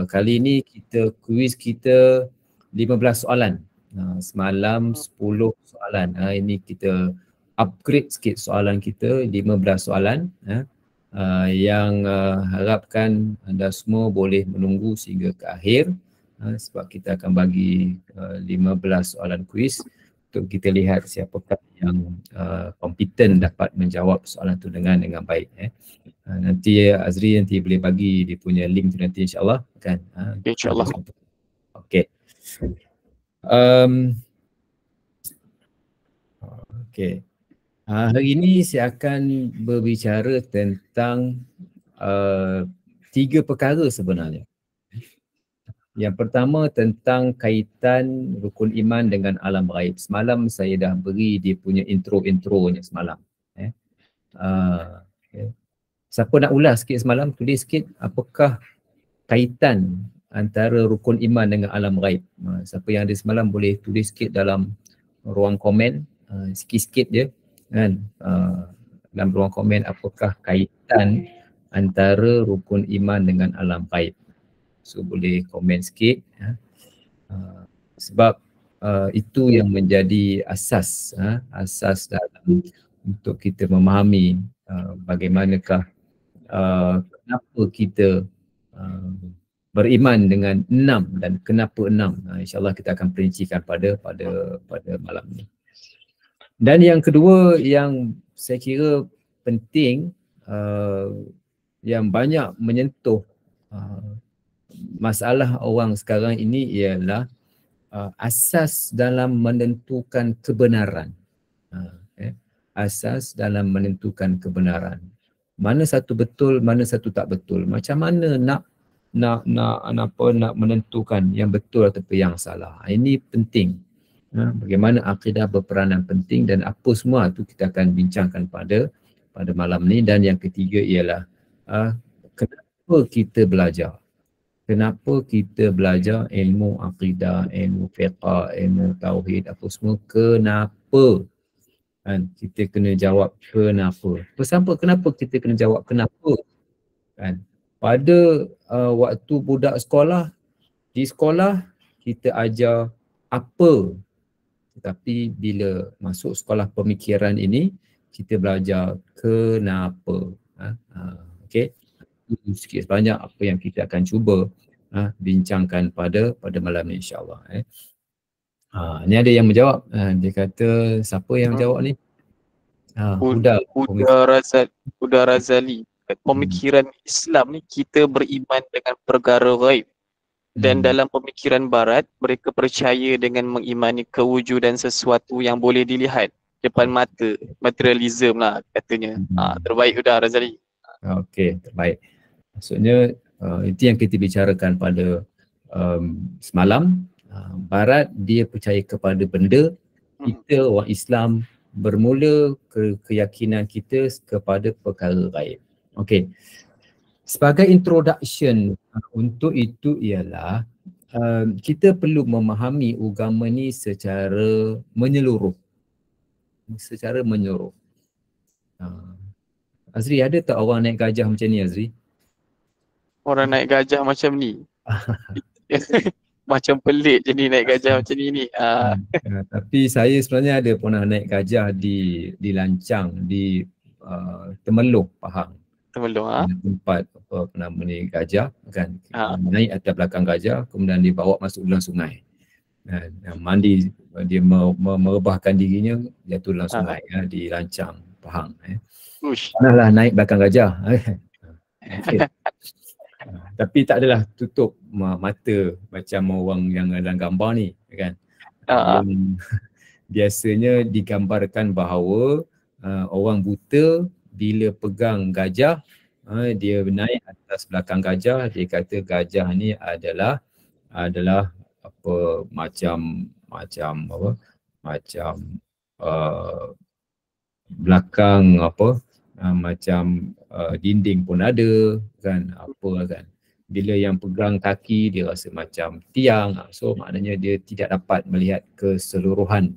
kali ini kuis kita 15 soalan. Semalam 10 soalan. Ini kita upgrade sikit soalan kita 15 soalan. Yang harapkan anda semua boleh menunggu sehingga ke akhir. Sebab kita akan bagi 15 soalan kuis untuk kita lihat siapakah yang kompeten dapat menjawab soalan tu dengan baik. Nanti Azri nanti boleh bagi dia punya link tu nanti insyaAllah kan. InsyaAllah. Okey. Okey. Hari ini saya akan berbicara tentang 3 perkara sebenarnya. Yang pertama tentang kaitan rukun iman dengan alam ghaib. Semalam saya dah beri dia punya intronya semalam. Okay. Siapa nak ulas sikit semalam, tulis sikit apakah kaitan antara rukun iman dengan alam ghaib. Siapa yang ada semalam boleh tulis sikit dalam ruang komen, sikit-sikit je kan. Dalam ruang komen apakah kaitan antara rukun iman dengan alam ghaib. So boleh komen sikit sebab itu yang menjadi asas dalam untuk kita memahami bagaimanakah kenapa kita beriman dengan 6 dan kenapa 6. InsyaAllah kita akan perincikan pada malam ni. Dan yang kedua yang saya kira penting, yang banyak menyentuh masalah orang sekarang ini ialah asas dalam menentukan kebenaran. Asas dalam menentukan kebenaran. Mana satu betul, mana satu tak betul. Macam mana nak menentukan yang betul ataupun yang salah. Ini penting. Bagaimana akidah berperanan penting dan apa semua tu kita akan bincangkan pada malam ni. Dan yang ketiga ialah kenapa kita belajar. Kenapa kita belajar ilmu akidah, ilmu fiqh, ilmu tauhid, apa semua. Kenapa? Kan? Kita kena jawab kenapa. Kenapa kita kena jawab kenapa? Kan? Pada waktu budak sekolah, di sekolah kita ajar apa. Tetapi bila masuk sekolah pemikiran ini, kita belajar kenapa. Okey. Sikit sebanyak apa yang kita akan cuba bincangkan pada malam ni insyaAllah. Ni ada yang menjawab. Dia kata siapa yang menjawab ni? Huda Razali. Pemikiran Islam ni kita beriman dengan perkara ghaib. Dan dalam pemikiran barat mereka percaya dengan mengimani kewujudan sesuatu yang boleh dilihat depan mata. Materialism lah katanya. Terbaik Huda Razali. Okey, terbaik. Maksudnya itu yang kita bicarakan pada semalam. Barat dia percaya kepada benda, kita orang Islam bermula keyakinan kita kepada perkara ghaib. Okey. Sebagai introduction untuk itu ialah kita perlu memahami agama ni secara menyeluruh. Azri, ada tak orang naik gajah macam ni Azri? Orang naik gajah macam ni? Macam pelik je ni naik gajah macam ni. Tapi saya sebenarnya ada pernah naik gajah di Lancang, di Temeloh, Pahang. Temeloh, tempat apa nama ni gajah kan. Naik atas belakang gajah, kemudian dibawa masuk dalam sungai. Mandi, dia merebahkan dirinya jatuh dalam sungai di Lancang, Pahang. Pernahlah naik belakang gajah. Okay. Tapi tak adalah tutup mata macam orang yang dalam gambar ni kan. Biasanya digambarkan bahawa orang buta bila pegang gajah, dia naik atas belakang gajah, dia kata gajah ni adalah apa macam belakang apa macam dinding pun ada kan, apa kan. Bila yang pegang kaki dia rasa macam tiang, so maknanya dia tidak dapat melihat keseluruhan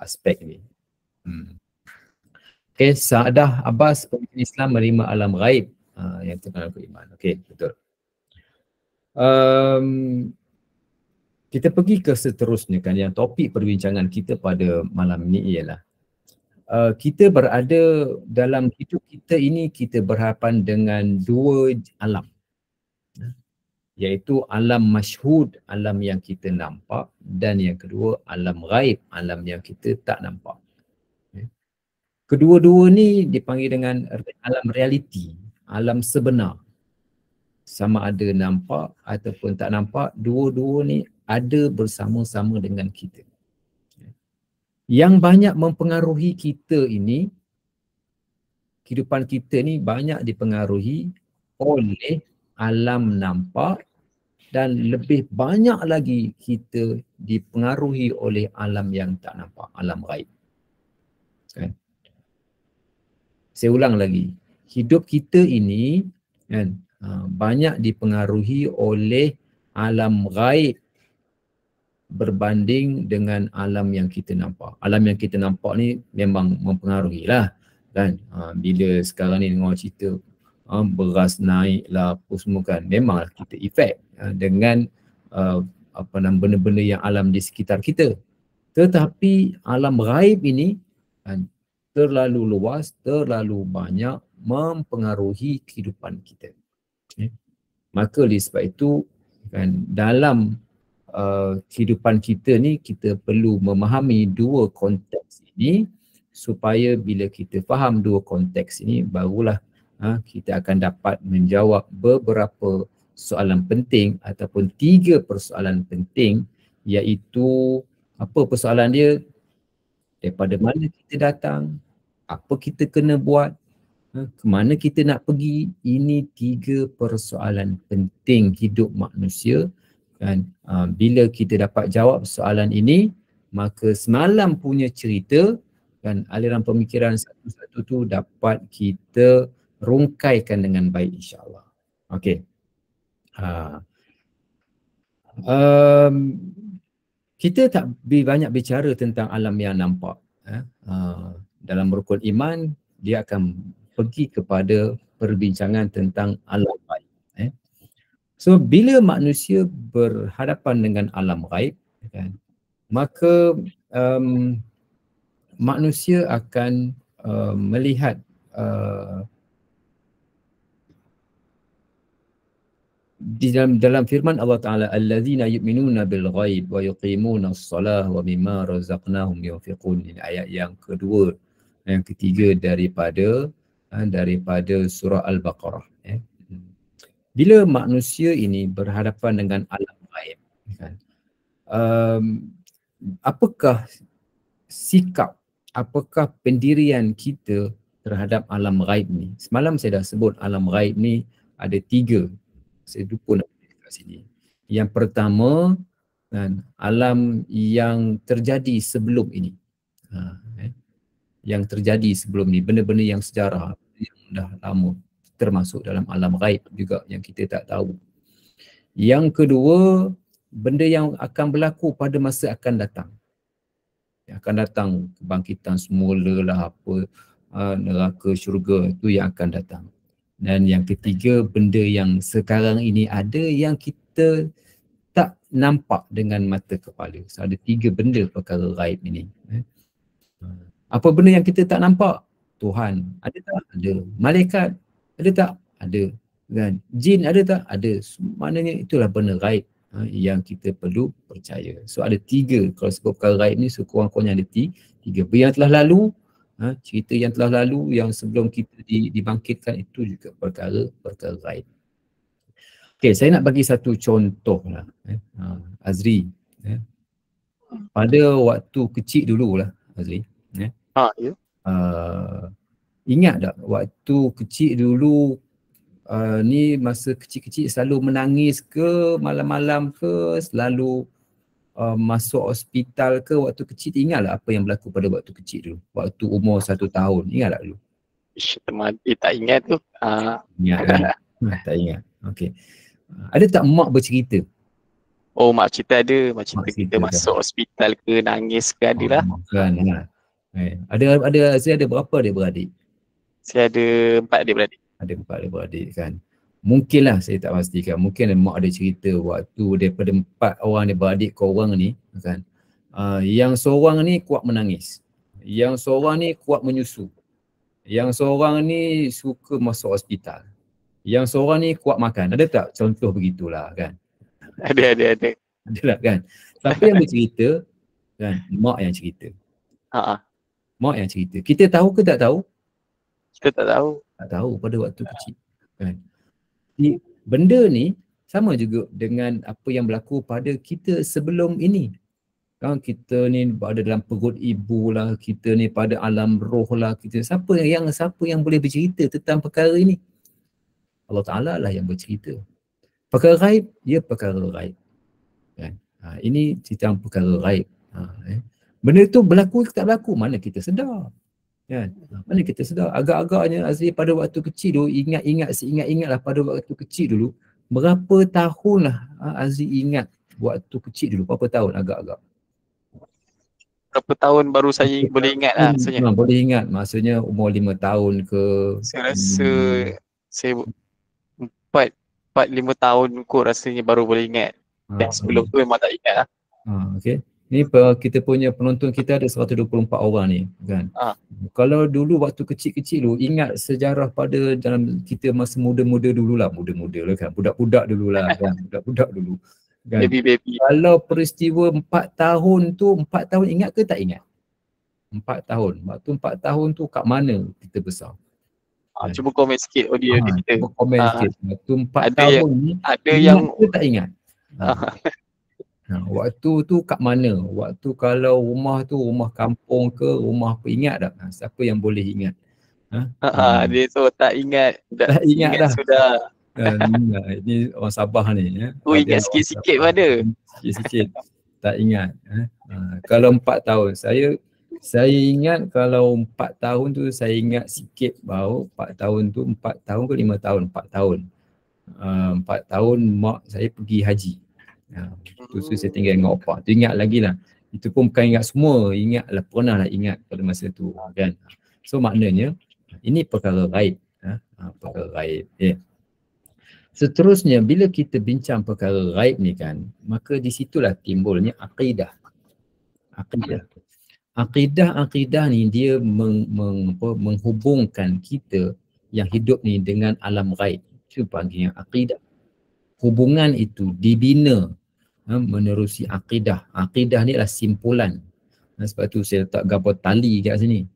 aspek ni. Okey, Saadah Abbas, pemimpin Islam menerima alam ghaib yang terkenal beriman. Okey, betul. Kita pergi ke seterusnya kan, yang topik perbincangan kita pada malam ni ialah kita berada dalam hidup kita ini, kita berhadapan dengan dua alam, iaitu alam masyhud, alam yang kita nampak, dan yang kedua alam ghaib, alam yang kita tak nampak. Kedua-dua ni dipanggil dengan alam realiti, alam sebenar. Sama ada nampak ataupun tak nampak, dua-dua ni ada bersama-sama dengan kita. Yang banyak mempengaruhi kita ini, kehidupan kita ni banyak dipengaruhi oleh alam nampak, dan lebih banyak lagi kita dipengaruhi oleh alam yang tak nampak, alam ghaib. Kan? Saya ulang lagi, hidup kita ini kan, banyak dipengaruhi oleh alam ghaib berbanding dengan alam yang kita nampak. Alam yang kita nampak ni memang mempengaruhi lah kan. Bila sekarang ni dengar cerita beras naik lah apa semua kan, memang kita efek dengan benda-benda yang alam di sekitar kita. Tetapi alam ghaib ini kan, terlalu luas, terlalu banyak mempengaruhi kehidupan kita. Maka oleh sebab itu kan, dalam kehidupan kita ni kita perlu memahami dua konteks ini, supaya bila kita faham dua konteks ini, barulah kita akan dapat menjawab beberapa soalan penting ataupun 3 persoalan penting, iaitu apa persoalan dia, daripada mana kita datang, apa kita kena buat, ke mana kita nak pergi. Ini 3 persoalan penting hidup manusia kan. Bila kita dapat jawab soalan ini, maka semalam punya cerita kan, aliran pemikiran satu-satu tu dapat kita rungkaikan dengan baik, insya-Allah. Okey. Kita tak banyak bicara tentang alam yang nampak. Dalam rukun iman dia akan pergi kepada perbincangan tentang alam ghaib. So bila manusia berhadapan dengan alam ghaib kan, maka manusia akan melihat di dalam firman Allah Ta'ala, allazina yu'minuna bil ghaib wa yuqimuna as-salah wa mimma razaqnahum yunfiqun. Ini ayat yang kedua, yang ketiga daripada surah Al-Baqarah. Bila manusia ini berhadapan dengan alam ghaib kan, apakah sikap, apakah pendirian kita terhadap alam ghaib ni? Semalam saya dah sebut alam ghaib ni ada 3. Saya lupa nak tulis kat sini. Yang pertama kan, alam yang terjadi sebelum ini. Yang terjadi sebelum ni, benda-benda yang sejarah yang dah lama, termasuk dalam alam ghaib juga yang kita tak tahu. Yang kedua, benda yang akan berlaku pada masa akan datang. Yang akan datang, kebangkitan semula lah apa, neraka, syurga, itu yang akan datang. Dan yang ketiga, benda yang sekarang ini ada yang kita tak nampak dengan mata kepala. So, ada 3 benda perkara ghaib ini. Apa benda yang kita tak nampak? Tuhan ada tak? Ada. Malaikat ada tak? Ada. Kan? Jin ada tak? Ada. Maknanya itulah benda ghaib yang kita perlu percaya. So ada 3, kalau sebut perkara ghaib ni sekurang-kurangnya ada 3. Yang telah lalu, cerita yang telah lalu, yang sebelum kita dibangkitkan, itu juga perkara ghaib. Okey, saya nak bagi satu contoh lah. Azri. Pada waktu kecil dululah Azri. Ya. Ingat tak waktu kecil dulu, ni masa kecil-kecil selalu menangis ke malam-malam ke, selalu masuk hospital ke waktu kecil? Ingatlah apa yang berlaku pada waktu kecil dulu, waktu umur 1 tahun? Ingat tak dulu? Tak ingat tu. Ingat kan? Tak ingat. Okey. Ada tak mak bercerita? Oh, mak cerita ada. Mak cerita kita kan? masuk hospital ke, nangis ke, ada lah. Kan. Ada berapa adik-beradik? Saya ada 4 adik-beradik. Ada 4 adik-beradik kan. Mungkinlah, saya tak pastikan, mungkin mak ada cerita waktu daripada 4 orang ni beradik korang ni kan, yang seorang ni kuat menangis, yang seorang ni kuat menyusu, yang seorang ni suka masuk hospital, yang seorang ni kuat makan. Ada tak contoh begitulah kan? Ada. Adalah kan? Siapa yang bercerita? Kan? Mak yang cerita. Mak yang cerita. Kita tahu ke tak tahu? Kita tak tahu. Tak tahu pada waktu kecil. Kan? Benda ni sama juga dengan apa yang berlaku pada kita sebelum ini. Kan kita ni ada dalam perut ibu lah, kita ni pada alam roh lah, kita siapa yang boleh bercerita tentang perkara ini? Allah Ta'ala lah yang bercerita. Perkara gaib, dia perkara gaib. Kan? Ini tentang perkara gaib. Benda tu berlaku ke tak berlaku, mana kita sedar. Kan? Mana kita sedar. Agak-agaknya Azri pada waktu kecil dulu, ingat lah pada waktu kecil dulu, berapa tahun lah Azri ingat waktu kecil dulu, berapa tahun agak-agak? Berapa tahun baru saya boleh ingat lah maksudnya? Boleh ingat, maksudnya umur 5 tahun ke? Saya rasa saya 4-5 tahun kot rasanya baru boleh ingat. Dan sebelum tu memang tak ingat lah. Okay. Ni kita punya penonton kita ada 124 orang ni kan. Kalau dulu waktu kecil-kecil dulu, ingat sejarah pada dalam kita masa muda-muda dululah, muda-muda lah kan, budak-budak dululah kan, budak-budak dulu kan. Baby. Kalau peristiwa 4 tahun tu, 4 tahun ingat ke tak ingat? 4 tahun. Waktu 4 tahun tu kat mana kita besar? Cuba komen sikit audio kita. Cuba komen sikit. Waktu 4 ada tahun ni, ada ingat yang ke tak ingat? Waktu tu kat mana? Waktu kalau rumah tu rumah kampung ke rumah apa, ingat tak? Siapa yang boleh ingat? Dia tu tak ingat. Tak ingat dah. Sudah. Ini orang Sabah ni. Ingat sikit-sikit pada. Sikit-sikit. Tak ingat. Kalau 4 tahun, saya ingat kalau 4 tahun tu saya ingat sikit baru. 4 tahun tu 4 tahun ke 5 tahun? 4 tahun. 4 tahun mak saya pergi haji. Tu saya tinggal dengan opak. Tu ingat lagi lah. Itu pun bukan ingat semua. Ingat lah, pernah lah ingat pada masa tu kan. So maknanya ini perkara gaib. Perkara gaib. Seterusnya bila kita bincang perkara gaib ni kan, maka di situlah timbulnya akidah. Akidah ni dia menghubungkan kita yang hidup ni dengan alam gaib. Itu panggilnya akidah. Hubungan itu dibina menerusi akidah. Akidah ni adalah simpulan. Sebab tu saya letak gambar tali kat sini.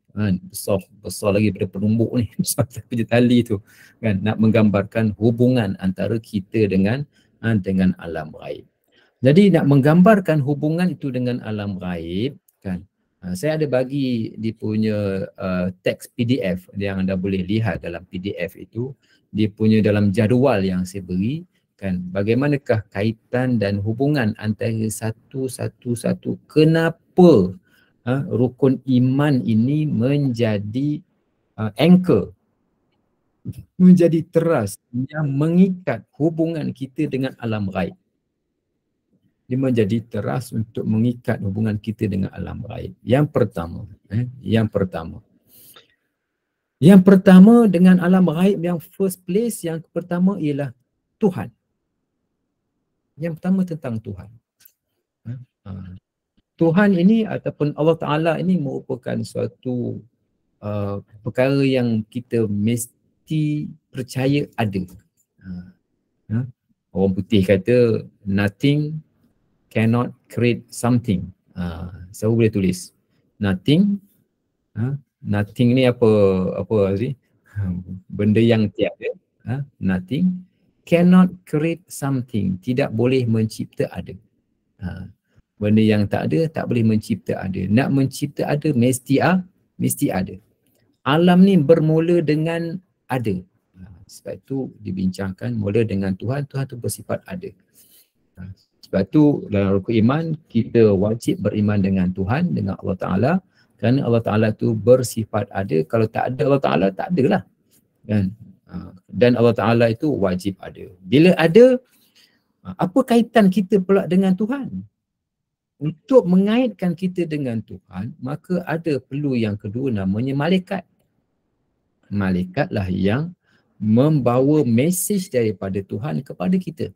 Besar lagi daripada penumbuk ni. Besar daripada tali tu. Kan? Nak menggambarkan hubungan antara kita dengan alam gaib. Jadi nak menggambarkan hubungan itu dengan alam gaib, kan? Saya ada bagi dia punya teks PDF yang anda boleh lihat dalam PDF itu. Dia punya dalam jadual yang saya beri, kan, bagaimanakah kaitan dan hubungan antara satu kenapa rukun iman ini menjadi anchor, menjadi teras yang mengikat hubungan kita dengan alam gaib. Dia menjadi teras untuk mengikat hubungan kita dengan alam gaib. Yang pertama dengan alam gaib, yang first place, yang pertama ialah Tuhan. Yang pertama tentang Tuhan. Tuhan ini ataupun Allah Ta'ala ini merupakan suatu perkara yang kita mesti percaya ada. Orang putih kata nothing cannot create something. Saya boleh tulis nothing. Nothing ni apa Azri? Benda yang tiada. Nothing cannot create something. Tidak boleh mencipta ada. Benda yang tak ada tak boleh mencipta ada. Nak mencipta ada mesti ada. Alam ni bermula dengan ada. Sebab itu dibincangkan mula dengan Tuhan. Tuhan tu bersifat ada. Sebab tu dalam rukun iman kita wajib beriman dengan Tuhan, dengan Allah Ta'ala. Kerana Allah Ta'ala tu bersifat ada. Kalau tak ada Allah Ta'ala, tak adalah. Kan? Dan Allah Ta'ala itu wajib ada. Bila ada, apa kaitan kita pula dengan Tuhan? Untuk mengaitkan kita dengan Tuhan, maka ada perlu yang kedua namanya malaikat. Malaikatlah yang membawa mesej daripada Tuhan kepada kita.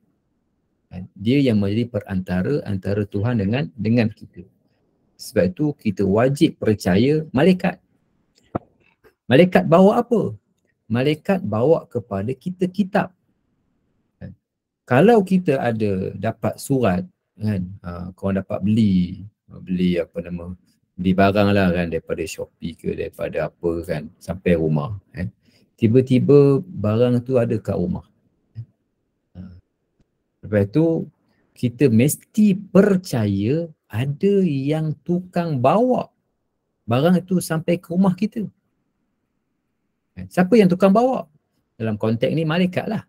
Dia yang menjadi perantara antara Tuhan dengan kita. Sebab itu kita wajib percaya malaikat. Malaikat bawa apa? Malaikat bawa kepada kita kitab. Kalau kita ada dapat surat kan, korang dapat beli apa nama, beli barang lah kan daripada Shopee ke daripada apa kan sampai rumah kan. Tiba-tiba barang tu ada kat rumah. Lepas tu kita mesti percaya ada yang tukang bawa barang itu sampai ke rumah kita. Siapa yang tukang bawa? Dalam konteks ni malaikat lah.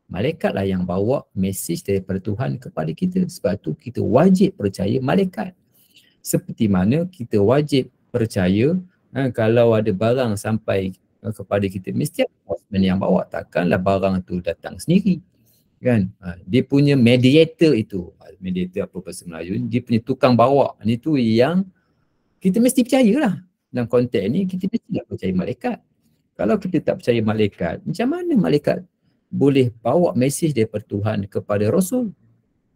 Malaikat lah yang bawa mesej daripada Tuhan kepada kita. Sebab tu kita wajib percaya malaikat. Seperti mana kita wajib percaya kalau ada barang sampai kepada kita, mesti ada postman yang bawa. Takkanlah barang tu datang sendiri. Kan? Dia punya mediator itu. Mediator apa bahasa Melayu? Dia punya tukang bawa. Ini tu yang kita mesti percayalah. Dalam konteks ni kita mesti tak percaya malaikat. Kalau kita tak percaya malaikat, macam mana malaikat boleh bawa mesej daripada Tuhan kepada Rasul?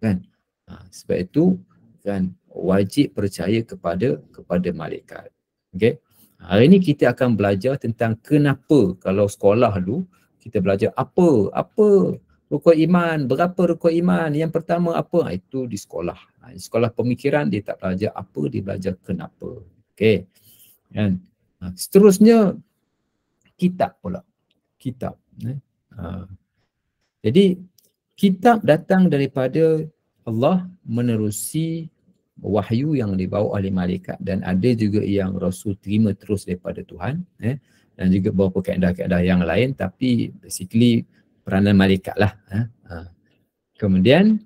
Kan? Sebab itu kan wajib percaya kepada malaikat. Okay? Hari ini kita akan belajar tentang kenapa kalau sekolah dulu kita belajar apa rukun iman, berapa rukun iman, yang pertama apa, itu di sekolah. Di sekolah pemikiran dia tak belajar apa, dia belajar kenapa. Okay. Kan? Seterusnya kitab pula. Kitab. Jadi kitab datang daripada Allah menerusi wahyu yang dibawa oleh malaikat, dan ada juga yang Rasul terima terus daripada Tuhan, dan juga beberapa kaedah-kaedah yang lain, tapi basically peranan malaikat lah. Kemudian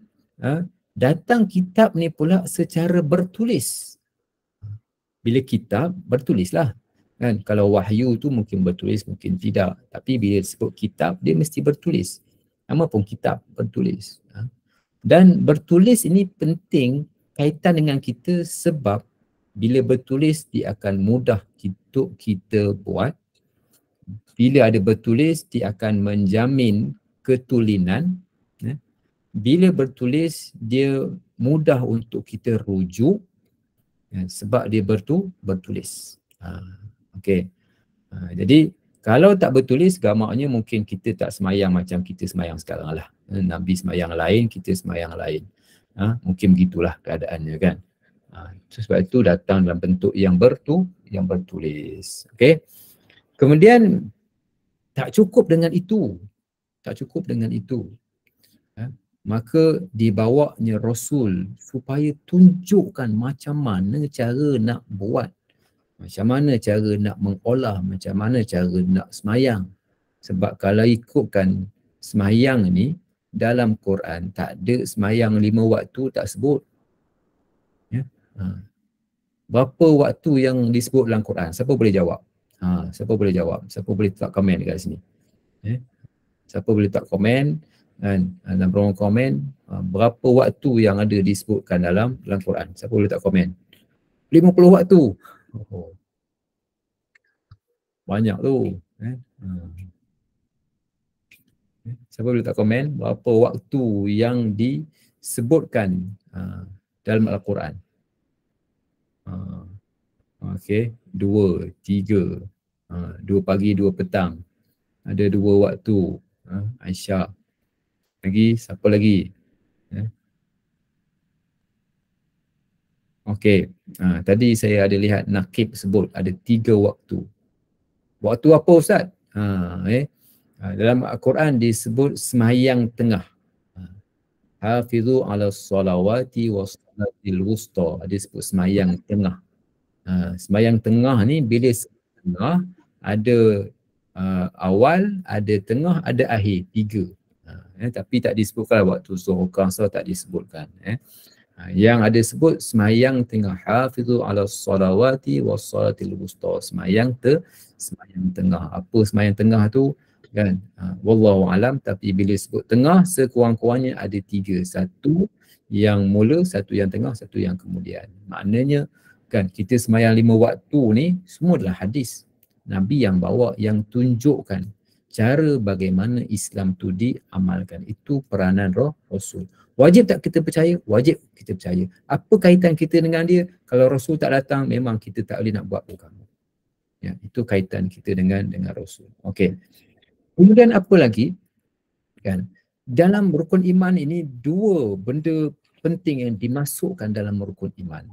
datang kitab ni pula secara bertulis. Bila kitab bertulislah. Kan? Kalau wahyu tu mungkin bertulis, mungkin tidak. Tapi bila disebut kitab, dia mesti bertulis. Nama pun kitab bertulis. Dan bertulis ini penting kaitan dengan kita sebab bila bertulis dia akan mudah untuk kita buat. Bila ada bertulis dia akan menjamin ketulinan. Bila bertulis dia mudah untuk kita rujuk sebab dia bertulis. Okey. Jadi kalau tak bertulis, gamaknya mungkin kita tak semayang macam kita semayang sekarang lah. Nabi semayang lain, kita semayang lain. Mungkin begitulah keadaannya kan. Sebab itu datang dalam bentuk yang bertulis. Okey. Kemudian tak cukup dengan itu. Tak cukup dengan itu. Maka dibawanya Rasul supaya tunjukkan macam mana cara nak buat. Macam mana cara nak mengolah, macam mana cara nak semayang. Sebab kalau ikutkan semayang ni, dalam Quran tak ada semayang 5 waktu tak sebut. Berapa waktu yang disebut dalam Quran? Siapa boleh jawab? Siapa boleh jawab? Siapa boleh letak komen dekat sini? Siapa boleh letak komen? Dan dalam ruang komen, berapa waktu yang ada disebutkan dalam Quran? Siapa boleh letak komen? 50 waktu. Banyak tu. Siapa boleh letak komen berapa waktu yang disebutkan dalam Al-Quran? Okey, 2, 3, 2 pagi, 2 petang. Ada 2 waktu. Aisyah. Lagi, siapa lagi? Okey, tadi saya ada lihat Nakib sebut ada 3 waktu. Waktu apa Ustaz? Dalam Al-Quran disebut semayang tengah. Hafizu ala salawati wa salatil wusta. Dia sebut semayang tengah. Semayang tengah ni bila tengah ada awal, ada tengah, ada akhir. 3. Tapi tak disebutkan waktu zuhur ke asar, tak disebutkan. Yang ada sebut semayang tengah. Hafizu ala salawati wa salatil wusta. Semayang tengah. Apa semayang tengah tu? Kan? Wallahu alam, tapi bila sebut tengah sekurang-kurangnya ada 3. Satu yang mula, satu yang tengah, satu yang kemudian. Maknanya kan kita semayang 5 waktu ni semua adalah hadis. Nabi yang bawa, yang tunjukkan cara bagaimana Islam tu diamalkan. Itu peranan Rasul. Wajib tak kita percaya? Wajib kita percaya. Apa kaitan kita dengan dia? Kalau Rasul tak datang, memang kita tak boleh nak buat agama. Ya, itu kaitan kita dengan Rasul. Okey. Kemudian apa lagi? Kan? Dalam rukun iman ini dua benda penting yang dimasukkan dalam rukun iman,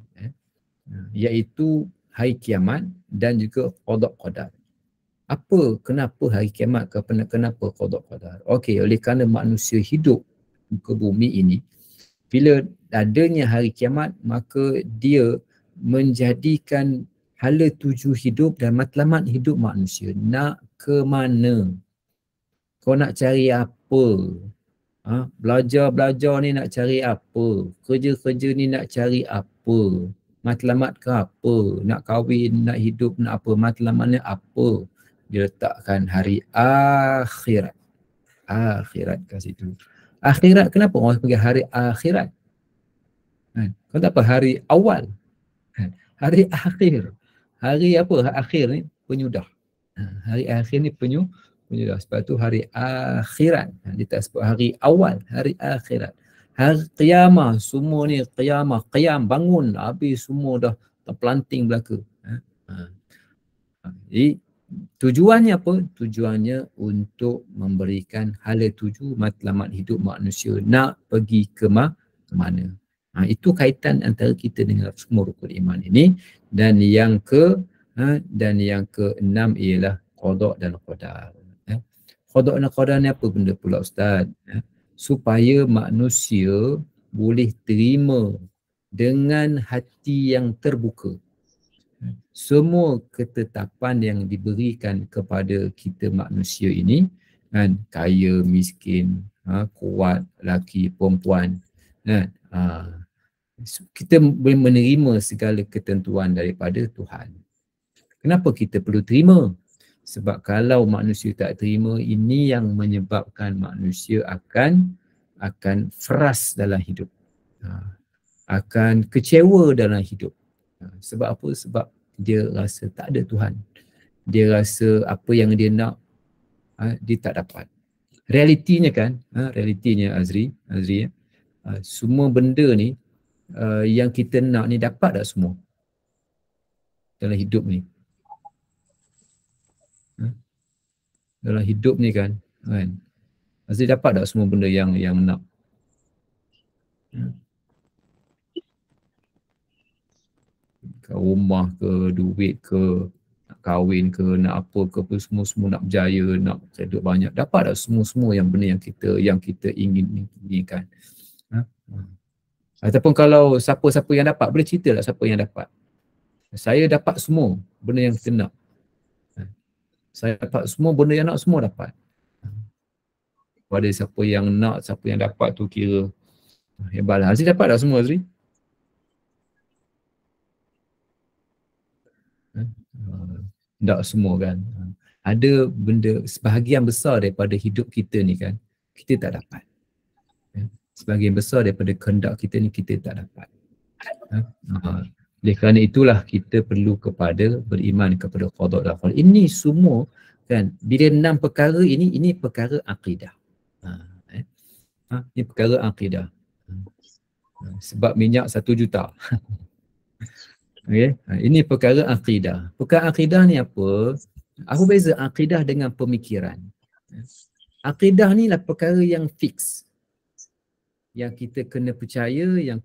iaitu hari kiamat dan juga qada qadar. Kenapa hari kiamat? Kenapa qada qadar? Okey, oleh kerana manusia hidup ke bumi ini, bila adanya hari kiamat, maka dia menjadikan hala tuju hidup dan matlamat hidup manusia. Nak ke mana? Kau nak cari apa? Belajar ni nak cari apa? Kerja ni nak cari apa? Matlamat ke apa? Nak kahwin, nak hidup, nak apa? Matlamatnya apa? Dia letakkan hari akhirat. Akhirat kat situ. Akhirat, kenapa orang panggil hari akhirat? Kau tak apa hari awal? Hari akhir. Hari apa? Hari akhir ni penyudah. Hari akhir ni penyudah. Sebab tu hari akhirat. Dia tak sebut hari awal, hari akhirat. Hari qiyamah, semua ni qiyamah, qiyam, bangun, habis semua dah terpelanting belaka. Jadi tujuannya apa? Tujuannya untuk memberikan hala tuju matlamat hidup manusia nak pergi ke mana. Itu kaitan antara kita dengan semua rukun iman ini. Dan yang keenam ialah qada dan qadar. Qada dan qadar ni apa benda pula Ustaz? Supaya manusia boleh terima dengan hati yang terbuka semua ketetapan yang diberikan kepada kita manusia ini, kan, kaya, miskin, kuat, lelaki, perempuan, kan, kita boleh menerima segala ketentuan daripada Tuhan. Kenapa kita perlu terima? Sebab kalau manusia tak terima, ini yang menyebabkan manusia akan frust dalam hidup, akan kecewa dalam hidup. Sebab apa? Sebab dia rasa tak ada Tuhan. Dia rasa apa yang dia nak, dia tak dapat. Realitinya kan, realitinya Azri, semua benda ni yang kita nak ni dapat tak semua dalam hidup ni? Dalam hidup ni kan, Azri dapat tak semua benda yang nak? Rumah ke, duit ke, nak kahwin ke, nak apa ke, semua nak berjaya, nak duit banyak. Dapat tak semua yang benda yang kita inginkan? Ataupun kalau siapa-siapa yang dapat, boleh cerita tak siapa yang dapat? Saya dapat semua benda yang kita nak. Saya dapat semua benda yang nak, semua dapat. Pada siapa yang nak, siapa yang dapat tu kira hebatlah. Azri dapat tak semua, Azri? Tak semua kan. Ada benda, sebahagian besar daripada hidup kita ni kan, kita tak dapat. Sebahagian besar daripada kehendak kita ni kita tak dapat. Oleh kerana itulah kita perlu beriman kepada qada dan qadar. Ini semua kan, bila 6 perkara ini perkara akidah. Ini perkara akidah. Sebab minyak 1 juta. Okay. Ini perkara akidah. Perkara akidah ni apa? Apa beza akidah dengan pemikiran? Akidah ni lah perkara yang fix, yang kita kena percaya, yang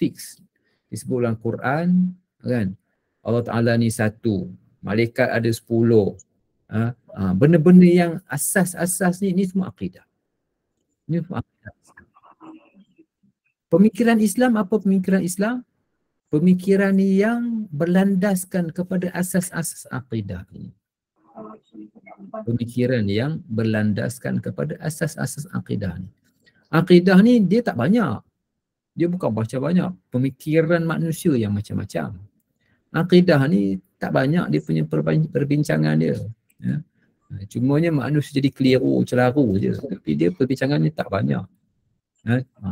fix. Disebut dalam Quran kan, Allah Ta'ala ni satu, malaikat ada 10. Benda-benda yang asas-asas ni semua akidah. Ini semua akidah. Pemikiran Islam, apa pemikiran Islam? Pemikiran yang berlandaskan kepada asas-asas akidah ini. Pemikiran yang berlandaskan kepada asas-asas akidah ni. Akidah ni dia tak banyak. Dia bukan baca banyak. Pemikiran manusia yang macam-macam. Akidah ni tak banyak dia punya perbincangan dia. Cumanya manusia jadi keliru, celaru je. Tapi dia perbincangannya tak banyak.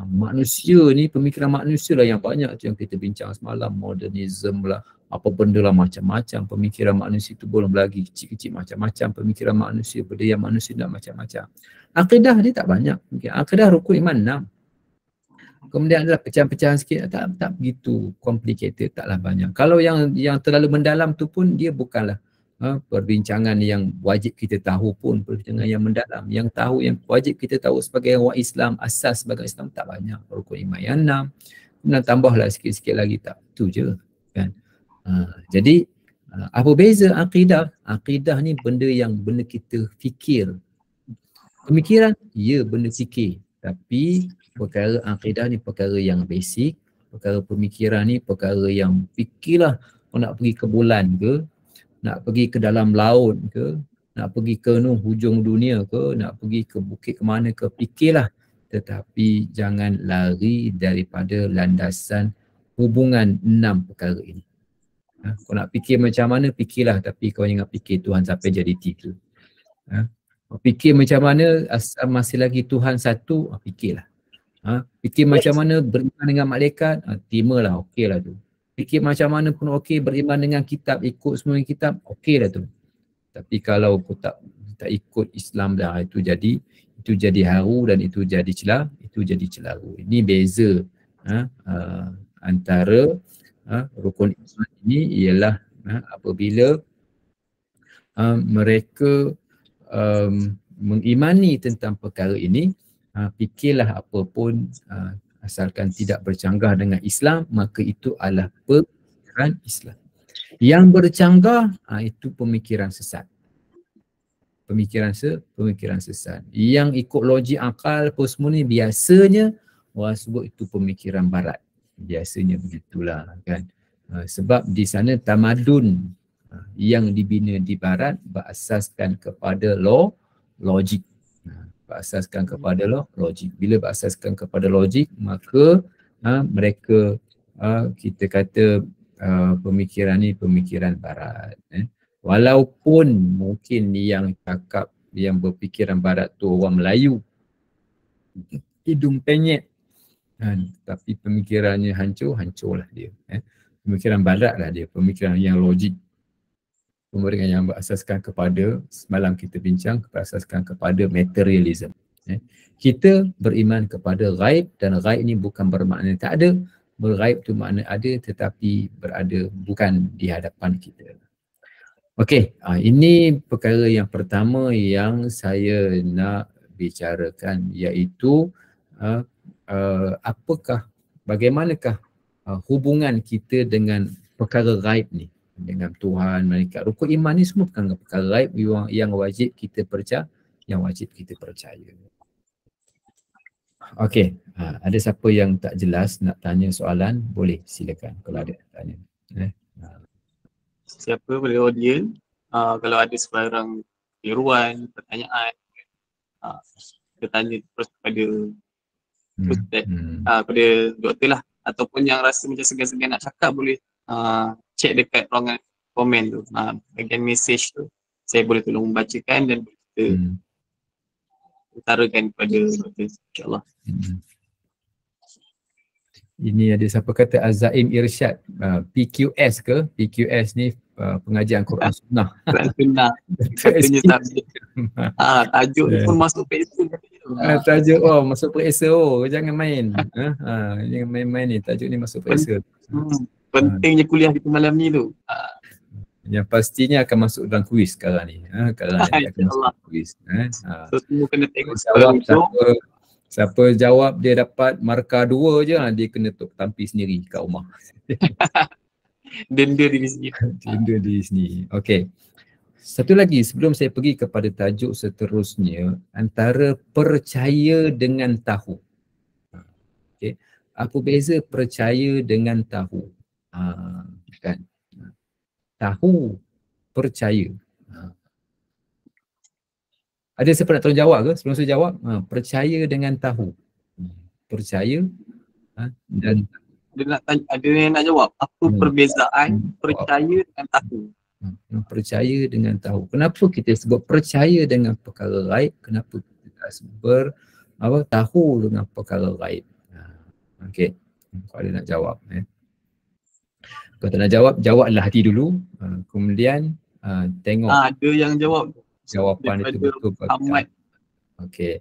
Manusia ni, pemikiran manusia lah yang banyak tu yang kita bincang semalam, modernism lah, apa benda lah macam-macam. Pemikiran manusia itu belum lagi kecil-kecil macam-macam. Pemikiran manusia, budaya manusia dah macam-macam. Akidah dia tak banyak. Akidah rukun iman 6. Kemudian adalah pecahan-pecahan sikit, tak begitu complicated, taklah banyak. Kalau yang terlalu mendalam tu pun dia bukanlah perbincangan yang wajib kita tahu pun, perbincangan yang mendalam. Yang tahu, yang wajib kita tahu sebagai orang Islam, asas sebagai Islam tak banyak. Rukun iman yang 6. Kemudian tambahlah sikit-sikit lagi, tak tu je kan. Jadi apa beza akidah? Akidah ni benda kita fikir. Pemikiran, ya benda fikir. Tapi perkara akidah ni perkara yang basic, perkara pemikiran ni perkara yang fikirlah kau nak pergi ke bulan ke, nak pergi ke dalam laut ke, nak pergi ke hujung dunia ke, nak pergi ke bukit ke mana ke, fikirlah. Tetapi jangan lari daripada landasan hubungan 6 perkara ini. Kau nak fikir macam mana, fikirlah, tapi kau ingat fikir Tuhan sampai jadi 3. Fikir macam mana asal masih lagi Tuhan satu, fikirlah. Fikir macam mana beriman dengan malaikat, timalah, okeylah tu. Fikir macam mana pun okey, beriman dengan kitab, ikut semua kitab, okeylah tu. Tapi kalau kau tak ikut Islam dah, itu jadi haru dan itu jadi celaru. Ini beza antara rukun Islam ini ialah apabila mereka mengimani tentang perkara ini, fikirlah apa pun asalkan tidak bercanggah dengan Islam, maka itu adalah pemikiran Islam. Yang bercanggah itu pemikiran sesat. Pemikiran sesat. Yang ikut logik akal apa semua ni biasanya orang sebut itu pemikiran barat. Biasanya begitulah kan. Sebab di sana tamadun yang dibina di barat berasaskan kepada logik. Berasaskan kepada logik. Bila berasaskan kepada logik, maka mereka kita kata pemikiran ni pemikiran barat. Walaupun mungkin yang cakap, yang berfikiran barat tu orang Melayu, hidung penyek, tapi pemikirannya hancurlah dia. Pemikiran barat lah dia, pemikiran yang logik. Pemikiran yang berasaskan kepada, semalam kita bincang, berasaskan kepada materialism. Kita beriman kepada ghaib, dan ghaib ni bukan bermakna tak ada. Ghaib tu makna ada tetapi berada bukan di hadapan kita. Okey, ini perkara yang pertama yang saya nak bicarakan, iaitu bagaimanakah hubungan kita dengan perkara ghaib ni, dengan Tuhan, malaikat. Rukun iman ni semua bukan perkara ghaib yang wajib kita percaya, Okey, ada siapa yang tak jelas nak tanya soalan, boleh silakan kalau ada tanya. Siapa boleh audience, kalau ada sebarang tiruan, pertanyaan, kita tanya terus kepada kepada doktor lah, ataupun yang rasa macam segan-segan nak cakap boleh check dekat ruangan komen tu, bagian message tu saya boleh tolong membacakan dan kita utarakan kepada doktor, insyaAllah. Ini ada siapa kata Azaim Irsyad, PQS ke? PQS ni pengajian Quran Sunnah. Quran Sunnah. Katanya subjek. Tajuk ni pun masuk periksa. Tajuk masuk periksa. Jangan main. Jangan main-main ni, tajuk ni masuk periksa. Pentingnya kuliah kita malam ni tu. Yang pastinya akan masuk dalam kuis sekarang ni. Sekarang ni akan masuk kuis. So semua kena tengok siapa jawab dia dapat markah 2 je, dia kena tampil sendiri kat rumah. Denda diri sendiri. Denda diri sendiri. Okey. Satu lagi sebelum saya pergi kepada tajuk seterusnya, antara percaya dengan tahu. Okey. Apa beza percaya dengan tahu? Kan? Tahu, percaya. Ada siapa nak tolong jawab ke? Sebelum saya jawab, percaya dengan tahu. Percaya dan ada yang nak jawab apa perbezaan percaya dengan tahu. Percaya dengan tahu. Kenapa kita sebut percaya dengan perkara ghaib? Kenapa kita sebut tahu dengan perkara ghaib? Okey. Kalau ada nak jawab. Kalau tak nak jawab, jawablah hati dulu. Kemudian tengok Ada yang jawab jawapan itu daripada betul ke Muhammad. tak. Okey.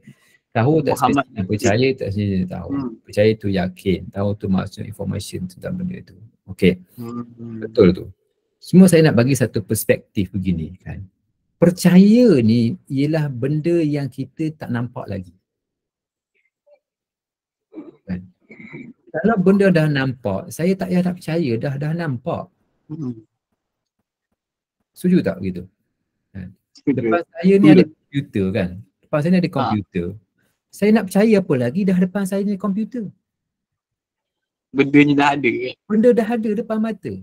Tahu tak Muhammad semestinya percaya, tak semestinya tahu. Percaya tu yakin, tahu tu maksud information tentang benda itu. Okey. Betul tu. Semua saya nak bagi satu perspektif begini kan. Percaya ni ialah benda yang kita tak nampak lagi. Kan? Kalau benda dah nampak, saya tak payah nak percaya, dah nampak. Setuju tak begitu? Kan? Depan saya ni ada komputer kan. Depan saya ni ada komputer. Saya nak percaya apa lagi, dah depan saya ni komputer. Benda ni dah ada kan? Benda dah ada depan mata.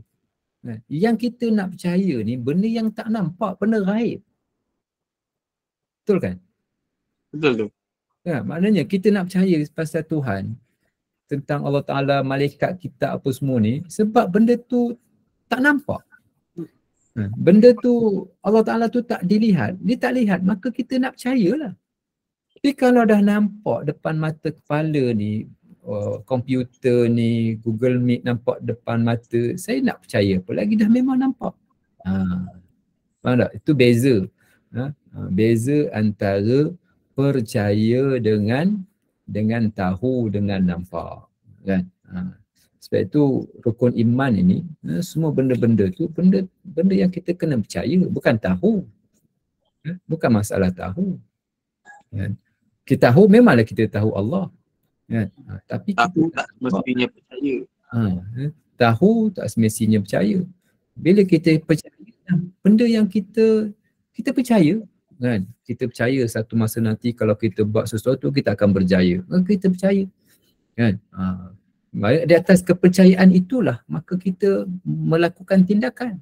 Kan? Yang kita nak percaya ni benda yang tak nampak, benda gaib. Betul kan? Betul tu. Ya, maknanya kita nak percaya pasal Tuhan, tentang Allah Ta'ala, malaikat, kitab apa semua ni, sebab benda tu tak nampak. Benda tu Allah Ta'ala tu tak dilihat, dia tak lihat, maka kita nak percayalah. Tapi kalau dah nampak depan mata kepala ni, komputer ni, Google Meet nampak depan mata, saya nak percaya apa lagi, dah memang nampak. Faham tak? Itu beza. Beza antara percaya dengan tahu, dengan nampak. Kan? Sebab itu rukun iman ini, semua benda-benda tu benda yang kita kena percaya, bukan tahu. Bukan masalah tahu. Kan? Kita tahu, memanglah kita tahu Allah. Kan? Tapi Tahu kita tak mestinya percaya. Tahu tak semestinya percaya. Bila kita percaya benda yang kita percaya, kan? Kita percaya satu masa nanti kalau kita buat sesuatu kita akan berjaya. Maka kita percaya. Kan? Di atas kepercayaan itulah maka kita melakukan tindakan.